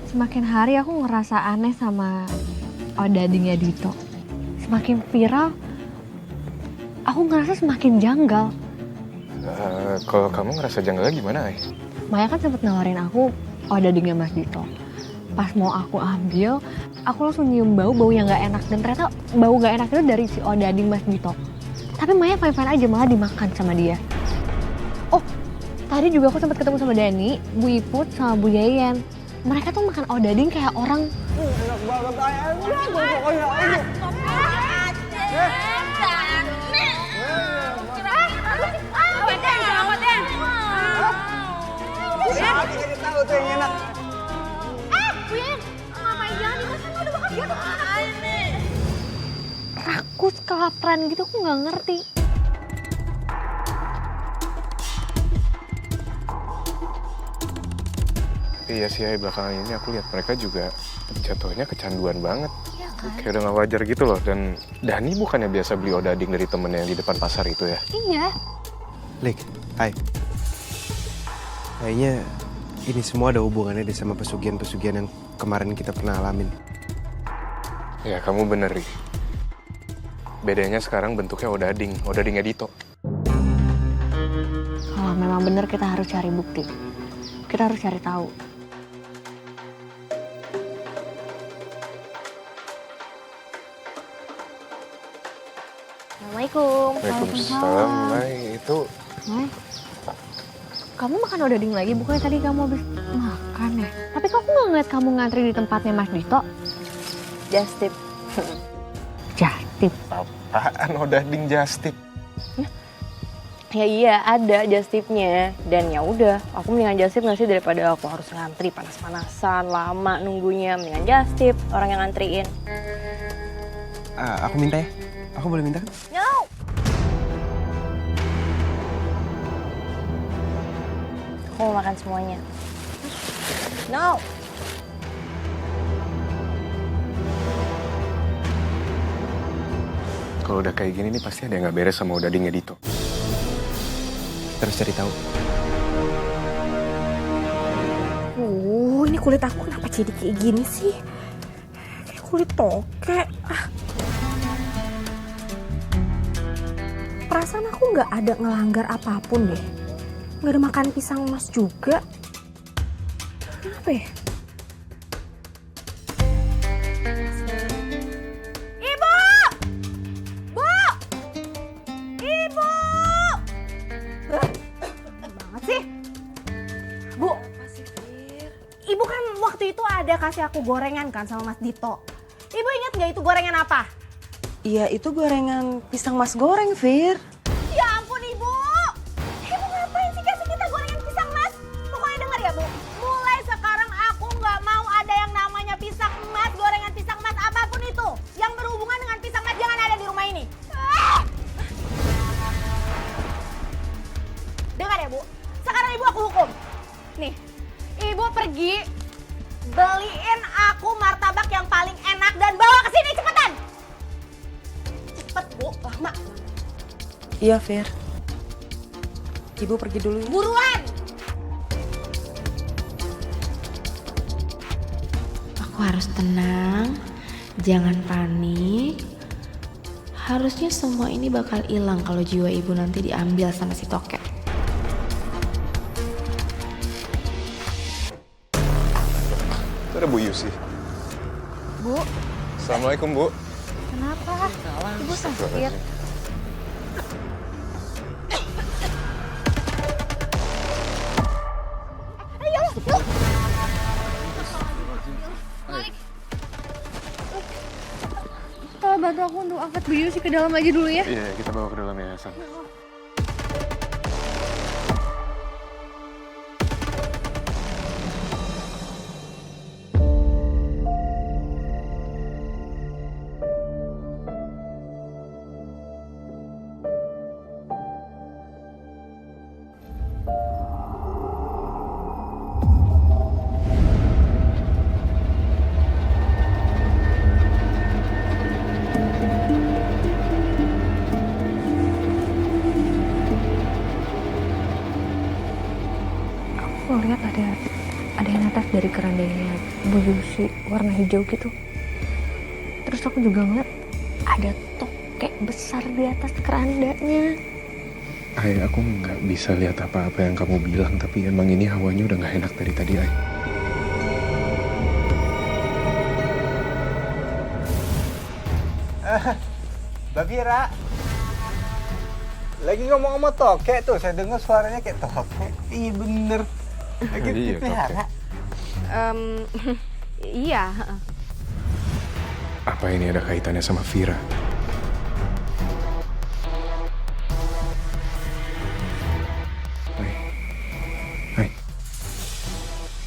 Semakin hari aku ngerasa aneh sama odadingnya Dito. Semakin viral, aku ngerasa semakin janggal. Kalau kamu ngerasa janggalnya gimana, Ay? Maya kan sempet nawarin aku odadingnya Mas Dito. Pas mau aku ambil, aku langsung nyium bau yang gak enak. Dan ternyata bau gak enak itu dari si odading Mas Dito. Tapi Maya fine-fine aja, malah dimakan sama dia. Oh, tadi juga aku sempet ketemu sama Dani, Bu Iput, sama Bu Yayan. Mereka tuh makan odading kayak orang. Enak banget, pokoknya. Jadi tahu tuh yang enak. Win, ngapain jangan dimakan, udah bakal jatuh. Rakus, kelaparan gitu, aku nggak ngerti. Iya sih, Ay, belakangan ini aku lihat mereka juga jatuhnya kecanduan banget. Iya kan? Kayak udah gak wajar gitu loh. Dan Dani bukannya biasa beli odading dari temennya yang di depan pasar itu ya? Iya. Lik, hai. Kayaknya ini semua ada hubungannya deh sama pesugihan-pesugihan yang kemarin kita pernah alamin. Ya, kamu bener, Ri. Bedanya sekarang bentuknya odadingnya Dito. Kalau memang bener kita harus cari bukti. Kita harus cari tahu. Assalamualaikum. Waalaikumsalam, Mai. Itu Mai, kamu makan odading lagi? Bukannya tadi kamu habis makan ya? Tapi kok aku nggak ngeliat kamu ngantri di tempatnya Mas Dito? Just tip. Just tip. apaan odading just tip? Ya iya, ada just tipnya. Dan ya udah, aku mendingan just tip nggak sih daripada aku harus ngantri panas-panasan, lama nunggunya. Mendingan just tip, orang yang ngantriin. Aku minta ya? Aku boleh minta kan? No! Aku mau makan semuanya. No! Kalau udah kayak gini nih pasti ada yang nggak beres sama odadingnya Dito. Terus cari tahu. Ini kulit aku kenapa jadi kayak gini sih? Kayak kulit tokek. Perasaan aku nggak ada ngelanggar apapun deh. Nggak ada makan pisang emas juga. Kenapa ya? Ibu! Bu! Ibu! Banget sih. Bu, Ibu kan waktu itu ada kasih aku gorengan kan sama Mas Dito. Ibu ingat nggak itu gorengan apa? Iya, itu gorengan pisang mas goreng, Fir. Ya ampun Ibu. Ibu ngapain sih kasih kita gorengan pisang mas? Pokoknya dengar ya Bu, mulai sekarang aku nggak mau ada yang namanya pisang emas, gorengan pisang emas apapun itu. Yang berhubungan dengan pisang emas jangan ada di rumah ini. pergi, beliin aku martabak yang paling enak dan bawa ke sini cepetan. Cepet, Bu, lama. Iya, Fir. Ibu pergi dulu. Buruan. Aku harus tenang, jangan panik. Harusnya semua ini bakal hilang kalau jiwa ibu nanti diambil sama si Toket. Itu ada Bu Yusi. Bu, Assalamualaikum, Bu. kenapa? Ibu sakit. Tolong bantu aku untuk angkat Bu Yusi ke dalam aja dulu ya. Iya, kita bawa ke dalam yayasan. Aku lihat ada yang atas dari kerandanya Bu Yusi warna hijau gitu. Terus aku juga ngeliat ada tokek besar di atas kerandanya. Ay, aku nggak bisa lihat apa-apa yang kamu bilang, tapi emang ini hawanya udah nggak enak dari tadi, Ay. Mbak Vira. Lagi ngomong-ngomong tokek tuh, saya dengar suaranya kayak tokek. Iya bener. Lagi Iya, dipelihara. Iya. Apa ini ada kaitannya sama Vira? Ay,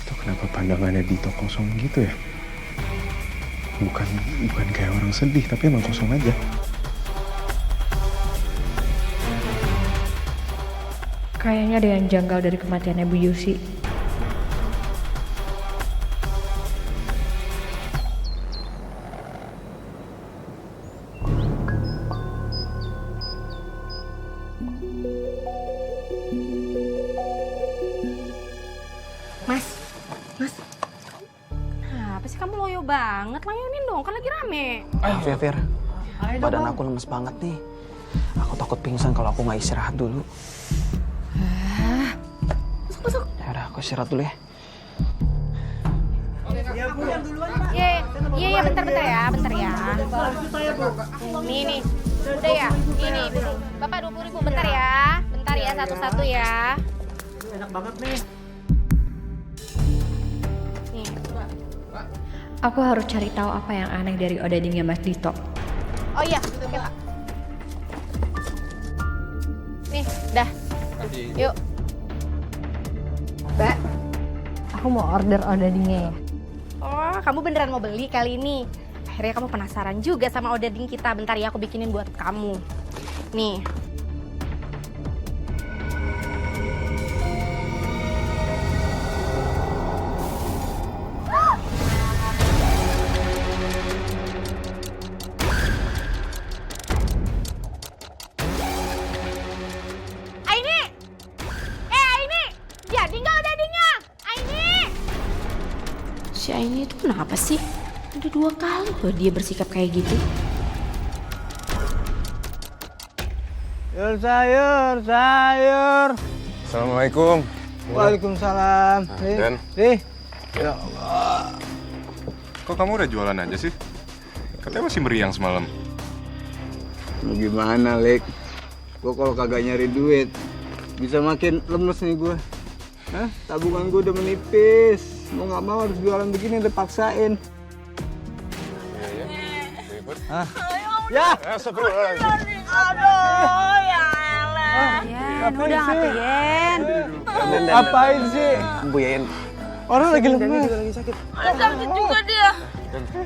itu kenapa pandangannya Dito kosong gitu ya? Bukan kayak orang sedih, tapi emang kosong aja. Kayaknya ada yang janggal dari kematiannya Bu Yusi. Mas. Kenapa sih kamu loyo banget? Layanin dong, kan lagi rame. Fir, badan aku lemes banget nih. Aku takut pingsan kalau aku nggak istirahat dulu. Masuk. Ya udah, aku istirahat dulu ya. Iya, bentar ya. Nih. Udah ya, ini dulu. Bapak 20.000, bentar ya, satu-satu ya. Enak banget nih. Nih. Aku harus cari tahu apa yang aneh dari odadingnya Mas Dito. Oh iya, oke Pak. Nih, dah. Yuk. Mbak, aku mau order odadingnya ya. Oh, kamu beneran mau beli kali ini? Akhirnya kamu penasaran juga sama odading kita. Bentar ya, aku bikinin buat kamu. Nih. Si Aini itu kenapa sih? Udah 2 kali loh dia bersikap kayak gitu. Sayur. Assalamualaikum. Waalaikumsalam. Dan? Ya Allah. Kok kamu udah jualan aja sih? Katanya masih meriang semalam. Mau gimana, Lek? Gue kalau kagak nyari duit, bisa makin lemes nih gue. Tabungan gue udah menipis. Mau nggak mau harus jualan begini, udah paksain. Iya. Ya. Aduh, ya elah. Udah ngapain? Apain sih? Bu Yayan. Orang lagi lemes. Lagi sakit. Sakit juga dia.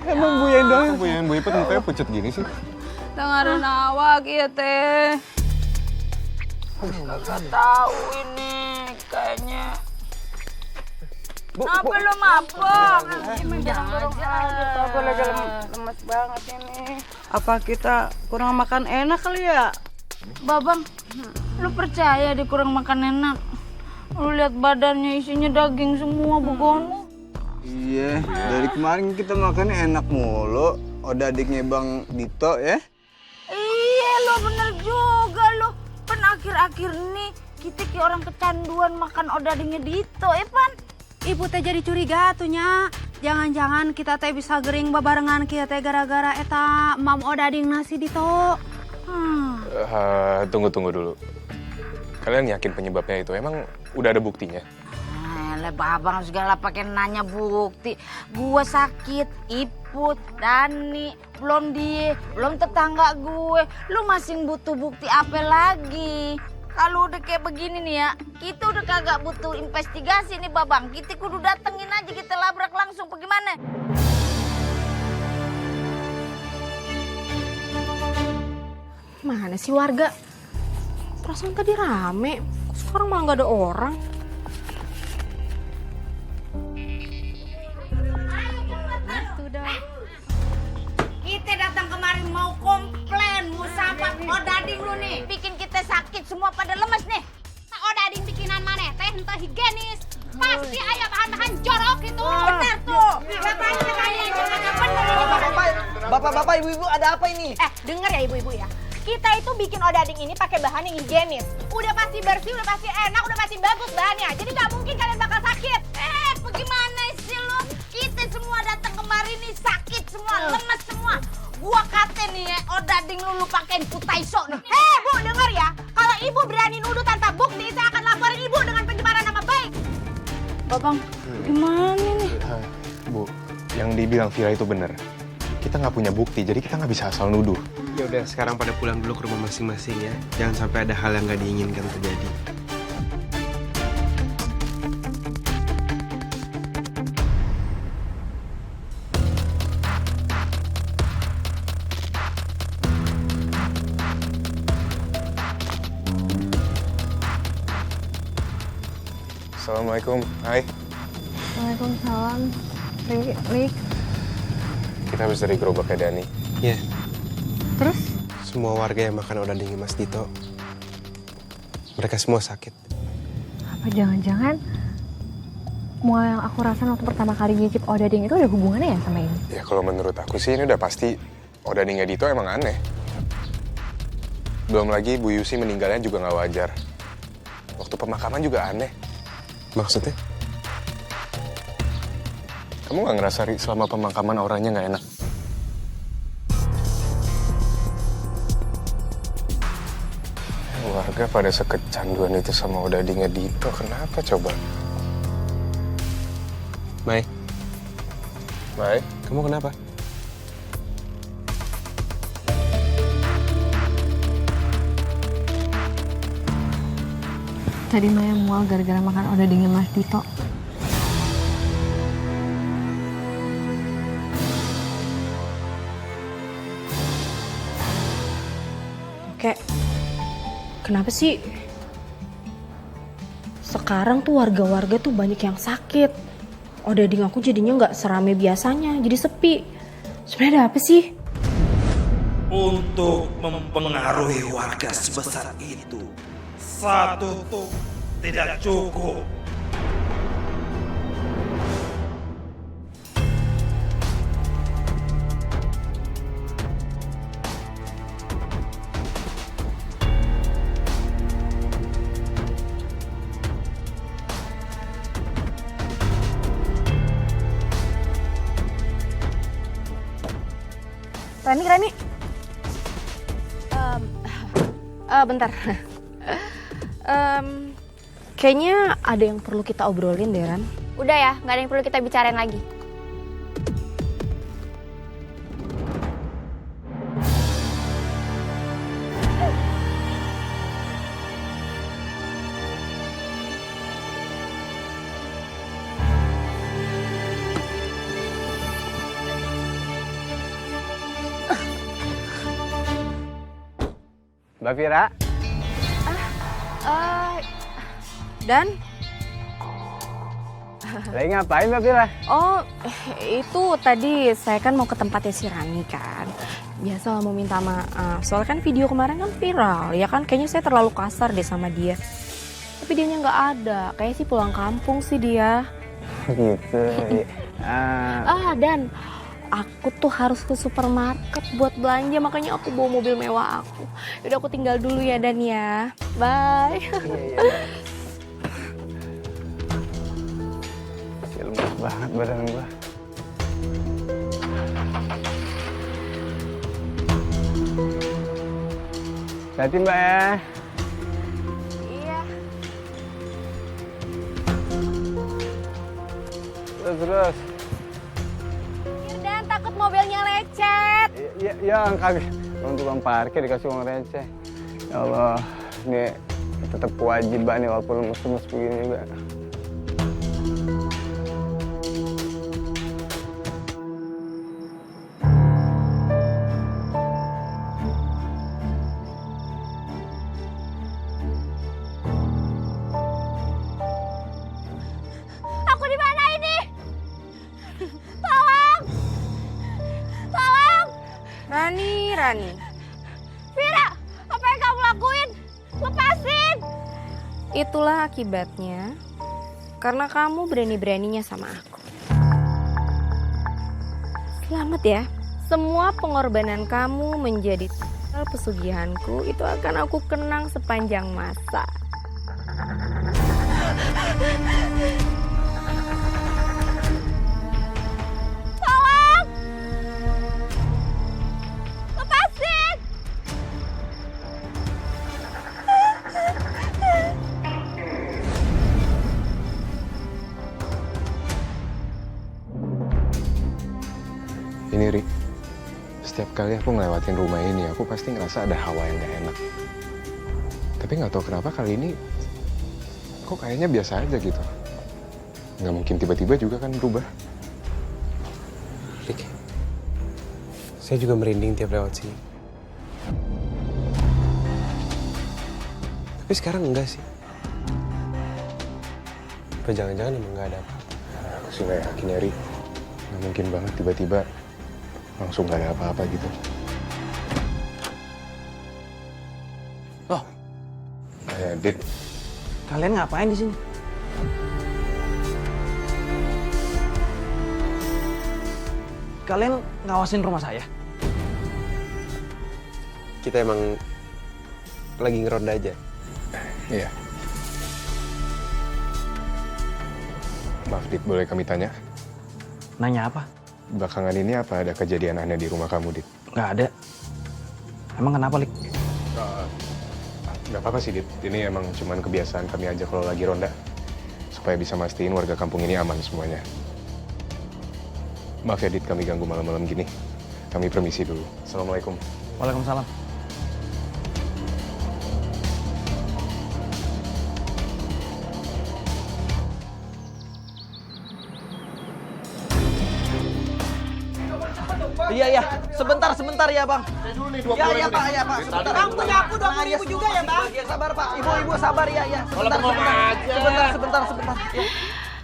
Emang Bu Yayan doang? Bu Yayan, Bu Ipet mukanya pucet gini sih. Dengarin awak ya teh. Nggak tahu ini kayaknya Apa lo mabok? Dorong-dorong aja. Aku lagi lemes banget ini. Apa kita kurang makan enak kali ya? Babang, lu percaya dia kurang makan enak? Lu lihat badannya isinya daging semua begono. Iya, dari kemarin kita makannya enak mulu. Odadingnya Bang Dito ya. Iya lo bener juga lo. Kan akhir-akhir ini kita kayak orang kecanduan makan odadingnya Dito, Pan. Ibu teh jadi curiga atunya. Jangan-jangan kita teh bisa gering babarengan kita teh gara-gara eta mam odading nasi Dito. Tunggu dulu. Kalian yakin penyebabnya itu? Emang udah ada buktinya? Babang segala pakai nanya bukti. Gua sakit, Iput, Dani, belum dia, belum tetangga gue. Lu masih butuh bukti apa lagi? Kalau udah kayak begini nih ya, kita udah kagak butuh investigasi nih Babang. Kita kudu datengin aja, kita labrak langsung, bagaimana? Mana sih warga? Perasaan tadi rame, kok sekarang malah nggak ada orang? Kita datang kemarin mau komplain, mau sampah odading lu nih. Bikin kita sakit semua pada lemes nih. Odading bikinan mana? Teh entah higienis. Pasti aya bahan-bahan jorok itu. Benar tuh. Bapak-bapak, ibu-ibu, ada apa ini? Dengar ya ibu-ibu ya. Kita itu bikin odading ini pakai bahan yang higienis. Udah pasti bersih, udah pasti enak, udah pasti bagus bahannya. Jadi nggak mungkin kalian bakal sakit. Bagaimana sih lu? Kita semua datang kemarin nih sakit semua, lemes semua. Gua kata nih ya, odading lu pakein putaiso nih. Bu, dengar ya. Kalau ibu berani nuduh tanpa bukti, saya akan laporin ibu dengan pencemaran nama baik. Babang, gimana nih? Bu, yang dibilang Vira itu bener. Kita nggak punya bukti, jadi kita nggak bisa asal nuduh. Ya udah, sekarang pada pulang dulu ke rumah masing-masing ya. Jangan sampai ada hal yang nggak diinginkan terjadi. Assalamualaikum, hai. Waalaikumsalam. Rik. Kita habis dari gerobaknya Dani. Iya. Terus? Semua warga yang makan odadingnya Mas Dito, mereka semua sakit. Apa jangan-jangan semua yang aku rasain waktu pertama kali nyicip odading itu ada hubungannya ya sama ini? Ya kalau menurut aku sih ini udah pasti odadingnya Dito emang aneh. Belum lagi Bu Yusi meninggalnya juga nggak wajar. Waktu pemakaman juga aneh. Maksudnya? Kamu nggak ngerasa selama pemakaman auranya nggak enak? Warga pada sekecanduan itu sama odadingnya Dito, kenapa coba? Mai. Mai? Kamu kenapa? Tadi Maya mual gara-gara makan odadingnya Mas Dito. Kayak, kenapa sih sekarang tuh warga-warga tuh banyak yang sakit? Odading aku jadinya nggak serame biasanya, jadi sepi. Sebenarnya ada apa sih? Untuk mempengaruhi warga sebesar itu, satu tuh tidak cukup. Rani. Bentar. Kayaknya ada yang perlu kita obrolin deh, Ran. Udah ya, nggak ada yang perlu kita bicarain lagi. Mbak Vira? Dan? Lagi ngapain Mbak Vira? Oh, itu tadi saya kan mau ke tempatnya si Rani kan. Biasa lah mau minta maaf. Soalnya kan video kemarin kan viral. Ya kan kayaknya saya terlalu kasar deh sama dia. Tapi dianya nggak ada. Kayaknya sih pulang kampung sih dia. Gitu. Dan aku tuh harus ke supermarket buat belanja. Makanya aku bawa mobil mewah aku. Yaudah aku tinggal dulu ya Dan ya. Bye. Lemas banget badan gua. Hati Mbak ya. Iya. Terus. Dan takut mobilnya lecet. Ya kagak. Tukang parkir dikasih uang receh. Ya Allah, ini tetap kewajiban nih walaupun lemes-lemes begini Mbak. Aku di mana ini? Tolong! Tolong! Rani. Vira, apa yang kamu lakuin? Lepasin! Itulah akibatnya karena kamu berani-beraninya sama aku. Selamat ya. Semua pengorbanan kamu menjadi pesugihanku itu akan aku kenang sepanjang masa. Tolong! Lepasin! Ini Ri, setiap kali aku ngelewatin rumah ini, aku pasti ngerasa ada hawa yang gak enak. Tapi nggak tahu kenapa kali ini, kok kayaknya biasa aja gitu. Nggak mungkin tiba-tiba juga kan berubah. Rik, saya juga merinding tiap lewat sini. Tapi sekarang enggak sih. Apa jangan-jangan emang nggak ada apa-apa? Aku sih nggak yakin ya Ri. Nggak mungkin banget tiba-tiba langsung nggak ada apa-apa gitu. Loh, Dit. kalian ngapain di sini? Kalian ngawasin rumah saya? Kita emang lagi ngeronda aja. Iya. Maaf Dit, boleh kami tanya? Nanya apa? Belakangan ini apa ada kejadian aneh di rumah kamu, Dit? Nggak ada. Emang kenapa, Lik? Nggak apa-apa sih, Dit. Ini emang cuman kebiasaan kami aja kalau lagi ronda. Supaya bisa mastiin warga kampung ini aman semuanya. Maaf ya, Dit, kami ganggu malam-malam gini. Kami permisi dulu. Assalamualaikum. Waalaikumsalam. Iya, sebentar ya Bang. Iya Pak, sebentar. Bang, punya aku 20.000 juga ya Bang. Sabar Pak, ibu sabar ya. Sebentar. Ya.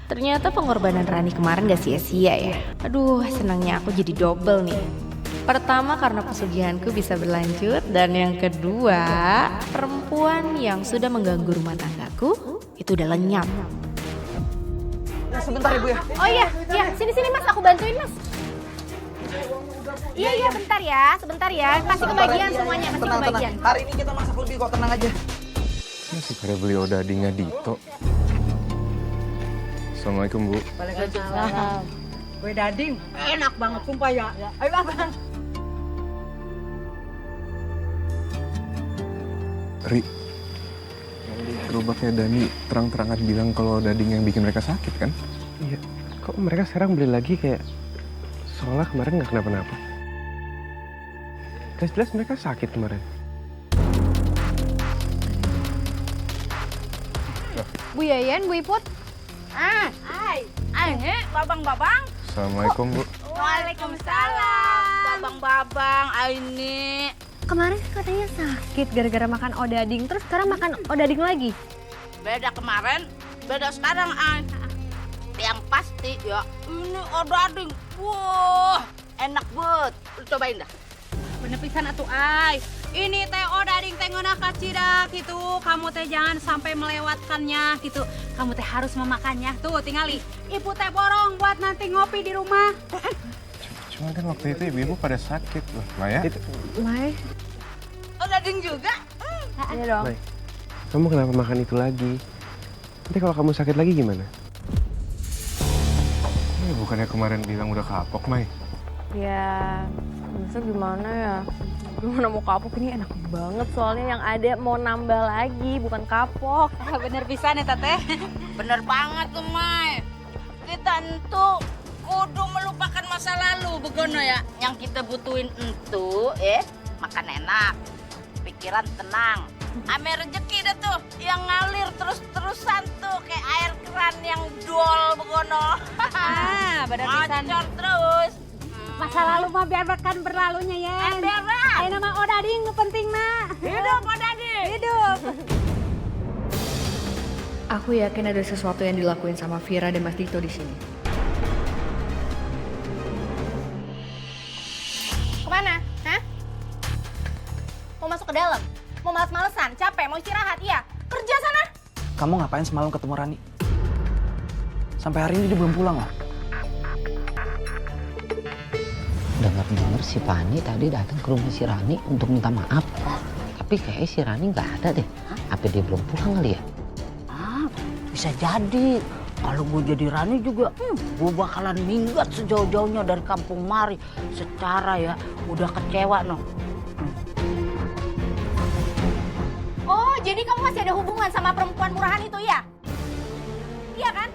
Ternyata pengorbanan Rani kemarin gak sia-sia ya. Aduh, senangnya aku jadi double nih. Pertama karena pesugihanku bisa berlanjut, dan yang kedua perempuan yang sudah mengganggu rumah tanggaku itu udah lenyap. Sebentar Ibu ya. Oh iya, sini Mas, aku bantuin Mas. Iya, sebentar ya. Masih kebagian semuanya, masih kebagian. Hari ini kita masak lebih kok, tenang aja. Masih pada beli odadingnya Dito. Assalamualaikum, Bu. Waalaikumsalam. Kue dading enak banget sumpah ya. Ayo Abang. Ri, gerobaknya Dani terang-terangan bilang kalau dading yang bikin mereka sakit kan? Iya, kok mereka sekarang beli lagi kayak seolah kemarin nggak kenapa-napa. Jelas-jelas mereka sakit kemarin. Bu Yayan, Bu Iput. Babang. Assalamualaikum, Bu. Waalaikumsalam. Babang, ini. Kemarin katanya sakit gara-gara makan odading, terus sekarang makan odading lagi. Beda kemarin, beda sekarang. yang pasti ya ini odading. Wah, enak banget. Lu cobain dah. Bener pisan atuh ay. Ini teh odading teh ngeunah kacidak gitu. Kamu teh jangan sampai melewatkannya gitu. Kamu teh harus memakannya. Tuh, tingali. Ibu teh borong buat nanti ngopi di rumah. Cuma kan waktu itu ibu-ibu pada sakit loh, Maya. Mai. Odading juga. Iya dong. Mai, kamu kenapa makan itu lagi? Nanti kalau kamu sakit lagi gimana? Bukannya kemarin bilang udah kapok, Mai? Ya, bisa gimana ya? Gimana mau kapok, ini enak banget soalnya yang ada mau nambah lagi, bukan kapok. Bener pisan ya Tete. Bener banget tuh, Mai. Kita entu kudu melupakan masa lalu begono ya. Yang kita butuhin entu makan enak, pikiran tenang. Ame rezeki dah tuh yang ngalir terus-terusan tuh kayak air keran yang dol begono. Bener pisan. Ngocor terus. Masa lalu mah biarkan berlalunya ya. Emberan. Ayo nama odading penting mah. Hidup odading. Hidup. Aku yakin ada sesuatu yang dilakuin sama Vira dan Mas Dito di sini. Kemana? Hah? Mau masuk ke dalam? Mau males-malesan? Capek? Mau istirahat? Iya. Kerja sana. Kamu ngapain semalam ketemu Rani? Sampai hari ini dia belum pulang loh. Dengar-dengar si Fani tadi datang ke rumah si Rani untuk minta maaf. Tapi kayaknya si Rani nggak ada deh. Apa dia belum pulang kali ya? Bisa jadi. Kalau gue jadi Rani juga, gue bakalan minggat sejauh-jauhnya dari kampung Mari. Secara ya, udah kecewa noh. Oh, jadi kamu masih ada hubungan sama perempuan murahan itu ya? Iya kan?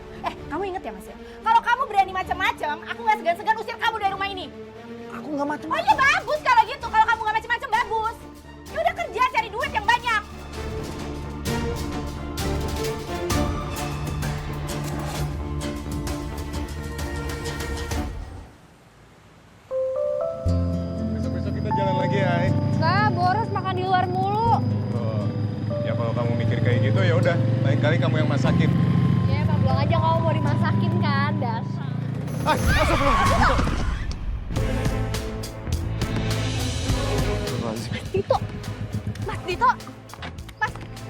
Kamu inget ya Mas ya? Kalau kamu berani macam-macam, aku nggak segan-segan usir kamu dari rumah ini. Aku nggak macam-macam. Oh iya bagus kalau gitu. Kalau kamu nggak macam-macam bagus. Ya udah kerja cari duit yang banyak. Besok-besok kita jalan lagi ya, Ai. Kak, boros makan di luar mulu. Oh, ya kalau kamu mikir kayak gitu ya udah, lain kali kamu yang masakin. Ya, Pak, bilang aja kamu mau dimasakin kan, dasar. Mas Dito. Mas Dito.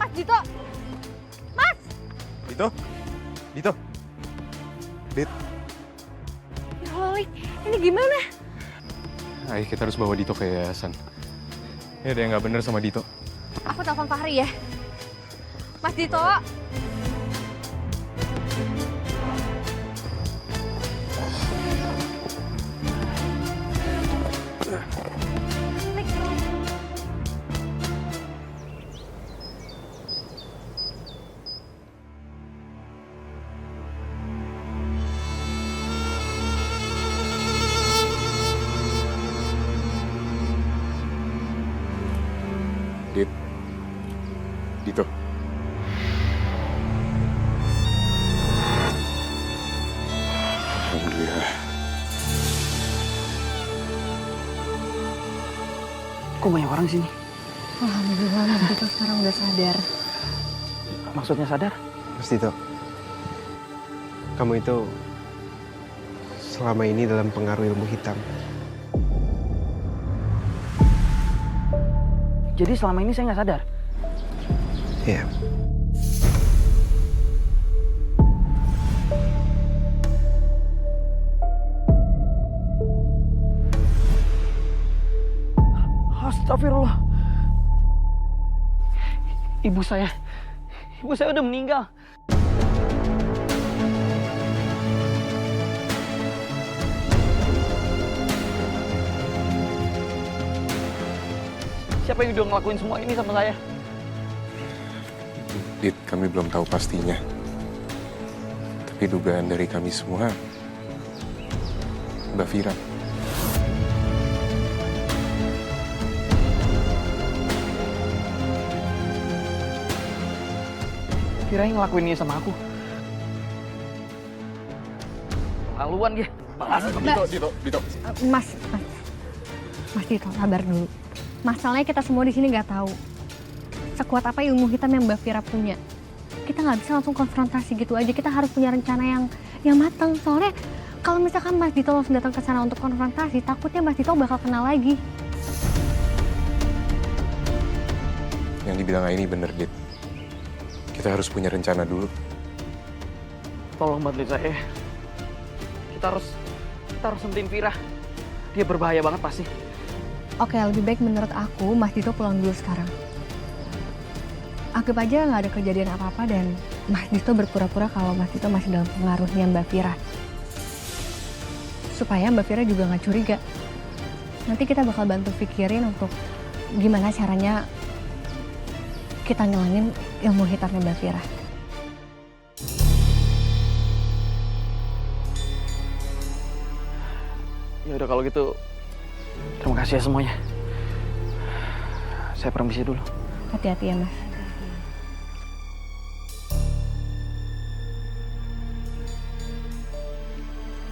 Mas Dito. Mas. Dito? Dito? Dit? Ya Allah, Lik. Ini gimana? Ayo kita harus bawa Dito ke yayasan. Ini ada yang nggak bener sama Dito. Aku telepon Fahri ya. Mas Dito. Dit. Dito. Alhamdulillah. Kok banyak orang sini? Alhamdulillah, Mas Dito sekarang udah sadar. Maksudnya sadar? Mas Dito, kamu itu selama ini dalam pengaruh ilmu hitam. Jadi selama ini saya nggak sadar? Iya. Astagfirullah. Ibu saya udah meninggal. Siapa yang udah ngelakuin semua ini sama saya? Dit, kami belum tahu pastinya. Tapi dugaan dari kami semua, Mbak Vira. Vira yang ngelakuin ini sama aku. Laluan dia. Dito. Mas Dito, sabar dulu. Masalahnya kita semua di sini nggak tahu sekuat apa ilmu hitam yang Mbak Vira punya. kita nggak bisa langsung konfrontasi gitu aja. Kita harus punya rencana yang matang. Soalnya kalau misalkan Mas Dito langsung datang ke sana untuk konfrontasi, takutnya Mas Dito bakal kenal lagi. Yang dibilang ini bener, Dit. Kita harus punya rencana dulu. Tolong bantuin saya. Kita harus hentiin Vira. Dia berbahaya banget pasti. Oke, lebih baik menurut aku Mas Dito pulang dulu sekarang. Anggap aja nggak ada kejadian apa-apa dan Mas Dito berpura-pura kalau Mas Dito masih dalam pengaruhnya Mbak Vira. Supaya Mbak Vira juga nggak curiga. Nanti kita bakal bantu pikirin untuk gimana caranya kita ngilangin ilmu hitamnya Mbak Vira. Ya udah kalau gitu, terima kasih ya semuanya. Saya permisi dulu. Hati-hati ya, Mas.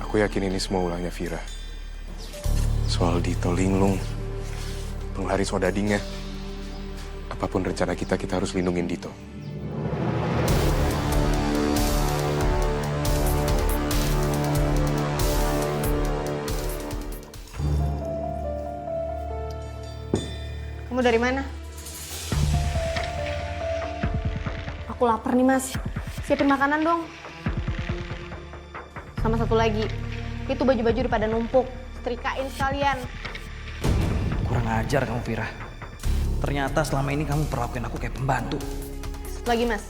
Aku yakin ini semua ulahnya Vira. Soal Dito linglung, penglaris odadingnya. Apapun rencana kita harus lindungin Dito. Kamu dari mana? Aku lapar nih, Mas. Siapin makanan dong. Sama satu lagi, itu baju-baju udah pada numpuk. Setrikain sekalian. Kurang ajar kamu, Vira. Ternyata selama ini kamu perlakuin aku kayak pembantu. Satu lagi, Mas.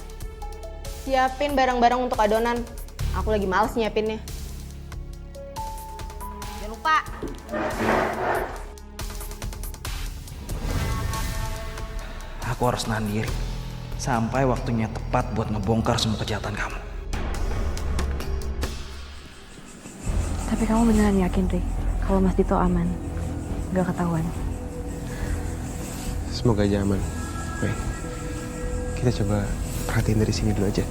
Siapin barang-barang untuk adonan. Aku lagi males nyiapinnya. Jangan lupa. Aku harus nahan diri. Sampai waktunya tepat buat ngebongkar semua kejahatan kamu. Tapi kamu beneran yakin, Ri? Kalau Mas Dito aman? Gak ketahuan? Semoga aja aman. Baik. Kita coba perhatiin dari sini dulu aja.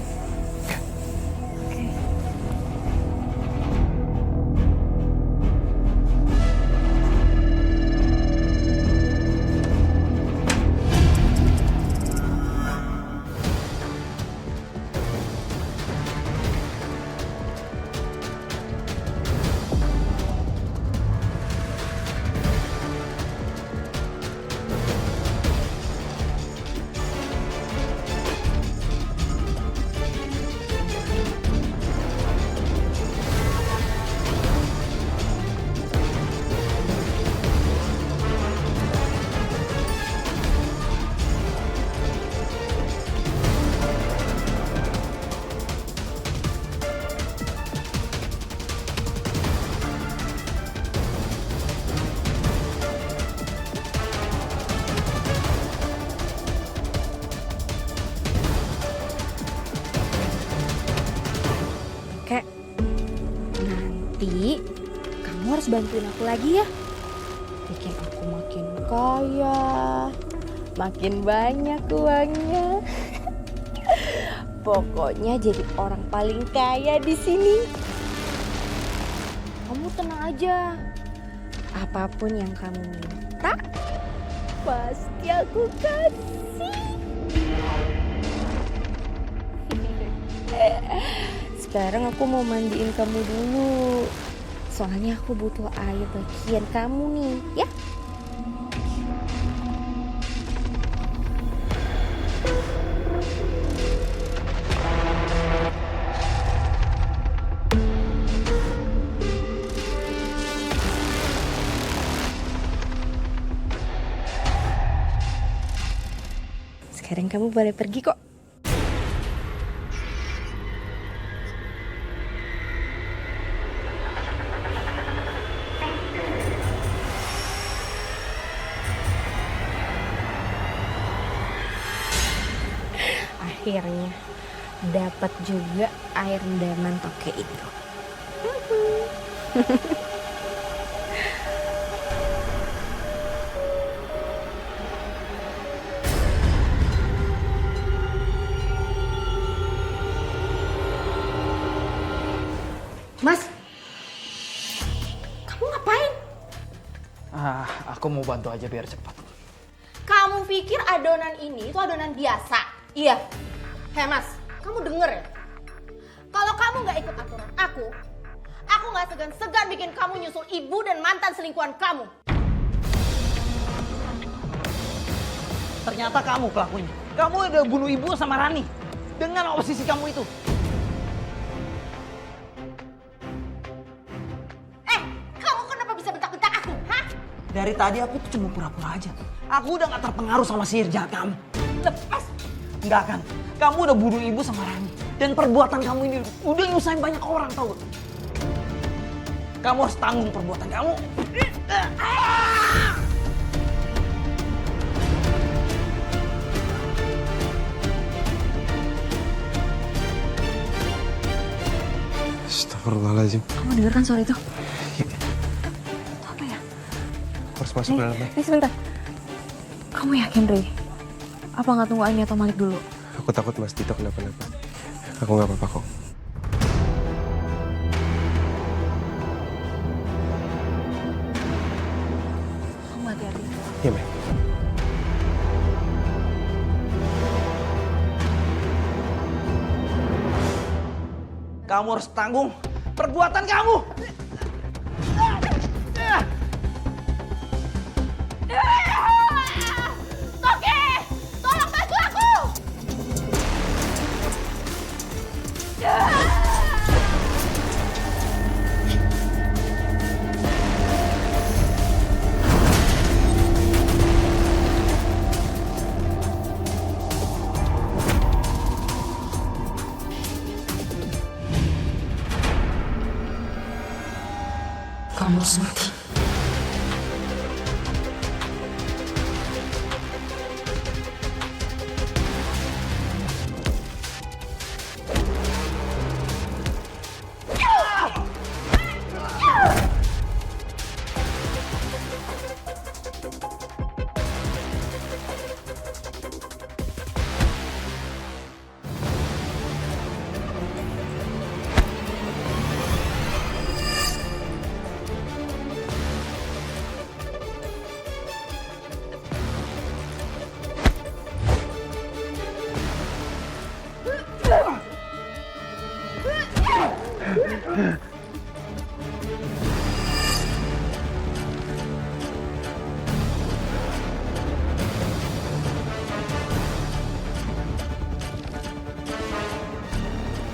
Kek, nanti kamu harus bantuin aku lagi ya. Bikin aku makin kaya, makin banyak uangnya. Pokoknya jadi orang paling kaya di sini. Kamu tenang aja. Apapun yang kamu minta, pasti aku kasih. Sekarang aku mau mandiin kamu dulu. Soalnya aku butuh air bagian kamu nih, ya? Sekarang kamu boleh pergi kok. Akhirnya dapat juga air rendaman toke itu. Mas, kamu ngapain? Aku mau bantu aja biar cepat. Kamu pikir adonan ini itu adonan biasa? Iya. Hei Mas, kamu denger ya? Kalau kamu nggak ikut aturan aku nggak segan-segan bikin kamu nyusul ibu dan mantan selingkuhan kamu. Ternyata kamu pelakunya. Kamu udah bunuh ibu sama Rani dengan obsesi kamu itu. Kamu kenapa bisa bentak-bentak aku, hah? Dari tadi aku tuh cuma pura-pura aja. Aku udah gak terpengaruh sama sihir jahat kamu. Lepas. Nggak kan? Kamu udah bunuh ibu sama Rani. Dan perbuatan kamu ini udah nyusahin banyak orang, tau gak? Kamu harus tanggung perbuatan kamu. Astagfirullahaladzim. Kamu denger kan suara itu? Iya. Itu apa ya? Harus masuk dalam ya. Nih sebentar. Kamu yakin, Rey? Apa nggak tunggu Aini atau Malik dulu? Aku takut Mas Dito kenapa-napa. Aku nggak apa-apa kok. Kamu hati-hati. Iya, Mei. Kamu harus tanggung perbuatan kamu. Toke, tolong bantu aku. Kamu harus mati.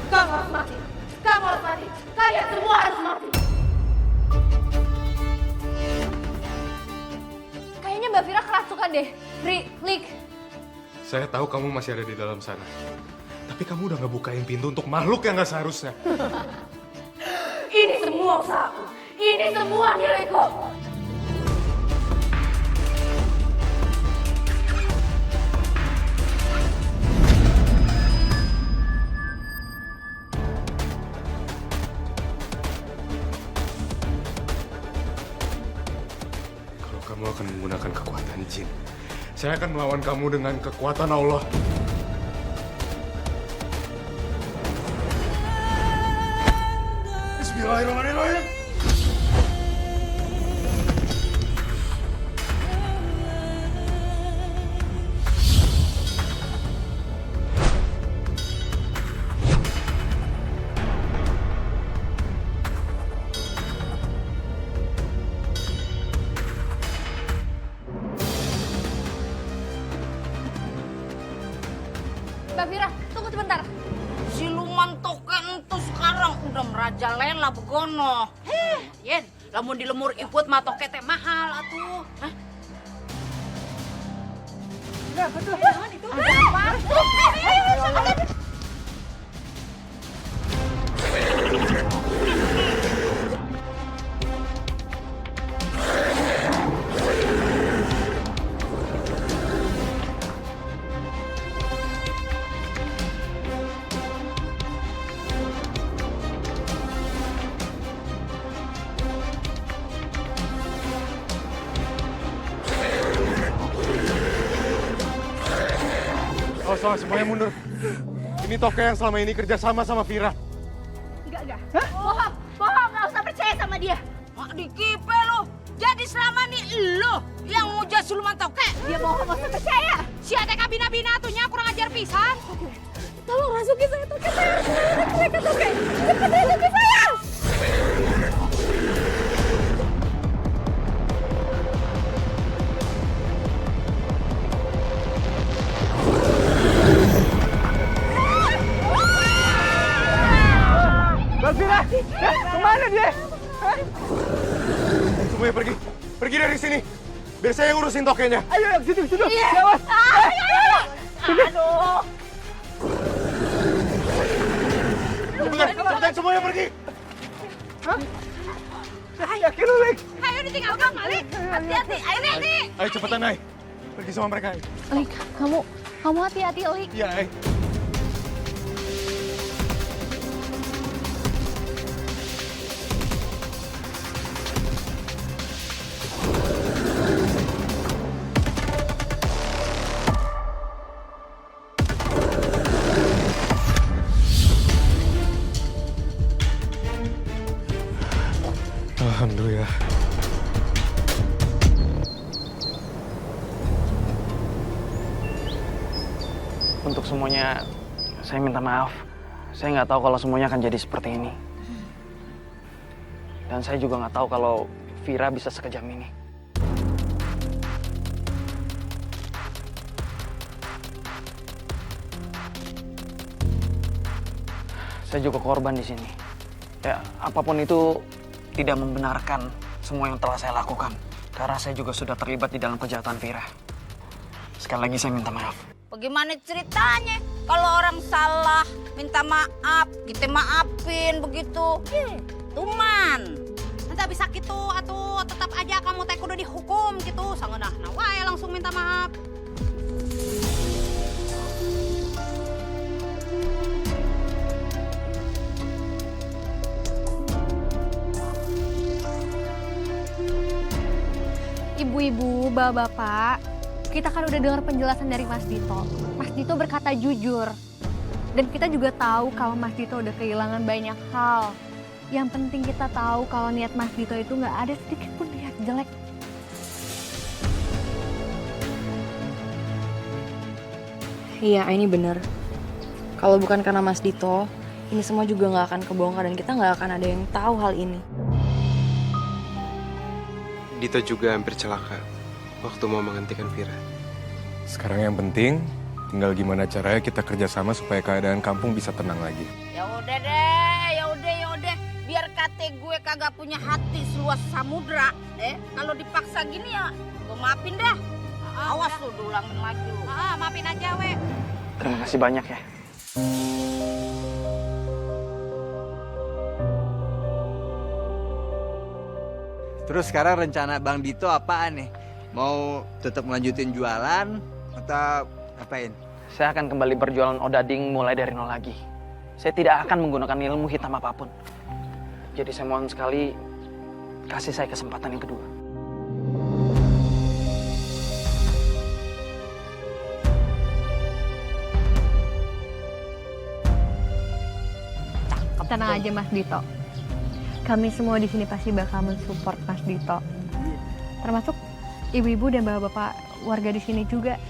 Kamu harus mati. Kamu harus mati. Kalian semua harus mati. Kayaknya Mbak Fira kerasukan deh. Lik. Saya tahu kamu masih ada di dalam sana. Tapi kamu udah ngebukain pintu untuk makhluk yang gak seharusnya. Ini semua usahaku. Ini semua milikku. Kalau kamu akan menggunakan kekuatan jin, saya akan melawan kamu dengan kekuatan Allah. Bismillahirrahmanirrahim. Mbak Fira, tunggu sebentar. Siluman toke itu sekarang udah merajalela begono. Yen, lamun dilemur iput mah toke teh mahal atuh. Hah? Enggak, betul. Jangan itu. Ada apa? Ayo. Awas, semuanya mundur. Ini toke yang selama ini kerja sama Vira. Enggak. Bohong, nggak usah percaya sama dia. Mak dikipe lo. Jadi selama ini lo yang muja siluman toke. Dia bohong, nggak usah percaya. Si ate kabina-bina tuhnya kurang ajar pisan. Tolong rasuki saya, Toke. Saya harus menyelamatkan mereka, Toke. Cepat rasuki saya! Bang Fira, kemana dia? Semuanya pergi. Pergi dari sini. Biar saya yang ngurusin tokenya. Ayo, situ. Iya. Awas. Ayo. Aduh. Cepetan semuanya pergi. Yakin lu, Lik? Ayo ditinggalkan, Malik. Hati-hati. Ayo, Nek. Ayo cepetan, Nay. Pergi sama mereka. Lik, kamu hati-hati, Lik. Iya, Nay. Alhamdulillah. Untuk semuanya, saya minta maaf. Saya nggak tahu kalau semuanya akan jadi seperti ini. Dan saya juga nggak tahu kalau Vira bisa sekejam ini. Saya juga korban di sini. Ya, apapun itu tidak membenarkan semua yang telah saya lakukan. Karena saya juga sudah terlibat di dalam kejahatan Vira. Sekali lagi saya minta maaf. Bagaimana ceritanya? Kalau orang salah, minta maaf, kita maafin begitu. Tuman. Nanti bisa gitu, atuh tetap aja kamu teh kudu dihukum gitu. Sangeunah wae langsung minta maaf. Ibu-ibu, bapak-bapak, kita kan udah dengar penjelasan dari Mas Dito. Mas Dito berkata jujur. Dan kita juga tahu kalau Mas Dito udah kehilangan banyak hal. Yang penting kita tahu kalau niat Mas Dito itu nggak ada sedikit pun niat jelek. Iya, ini bener. Kalau bukan karena Mas Dito, ini semua juga nggak akan kebongkar dan kita nggak akan ada yang tahu hal ini. Dito juga hampir celaka waktu mau menghentikan Vira. Sekarang yang penting, tinggal gimana caranya kita kerjasama supaya keadaan kampung bisa tenang lagi. Ya udah deh, ya udah. Biar kate gue kagak punya hati seluas samudra. Kalau dipaksa gini ya, gue maafin dah. Awas lu diulangin lagi lu. Maafin aja, we. Terima kasih banyak ya. Terus sekarang rencana Bang Dito apaan nih? Mau tetap melanjutin jualan atau ngapain? Saya akan kembali berjualan odading mulai dari nol lagi. Saya tidak akan menggunakan ilmu hitam apapun. Jadi saya mohon sekali, kasih saya kesempatan yang kedua. Tenang aja Mas Dito. Kami semua di sini pasti bakal mensupport Mas Dito. Termasuk ibu-ibu dan bapak-bapak warga di sini juga.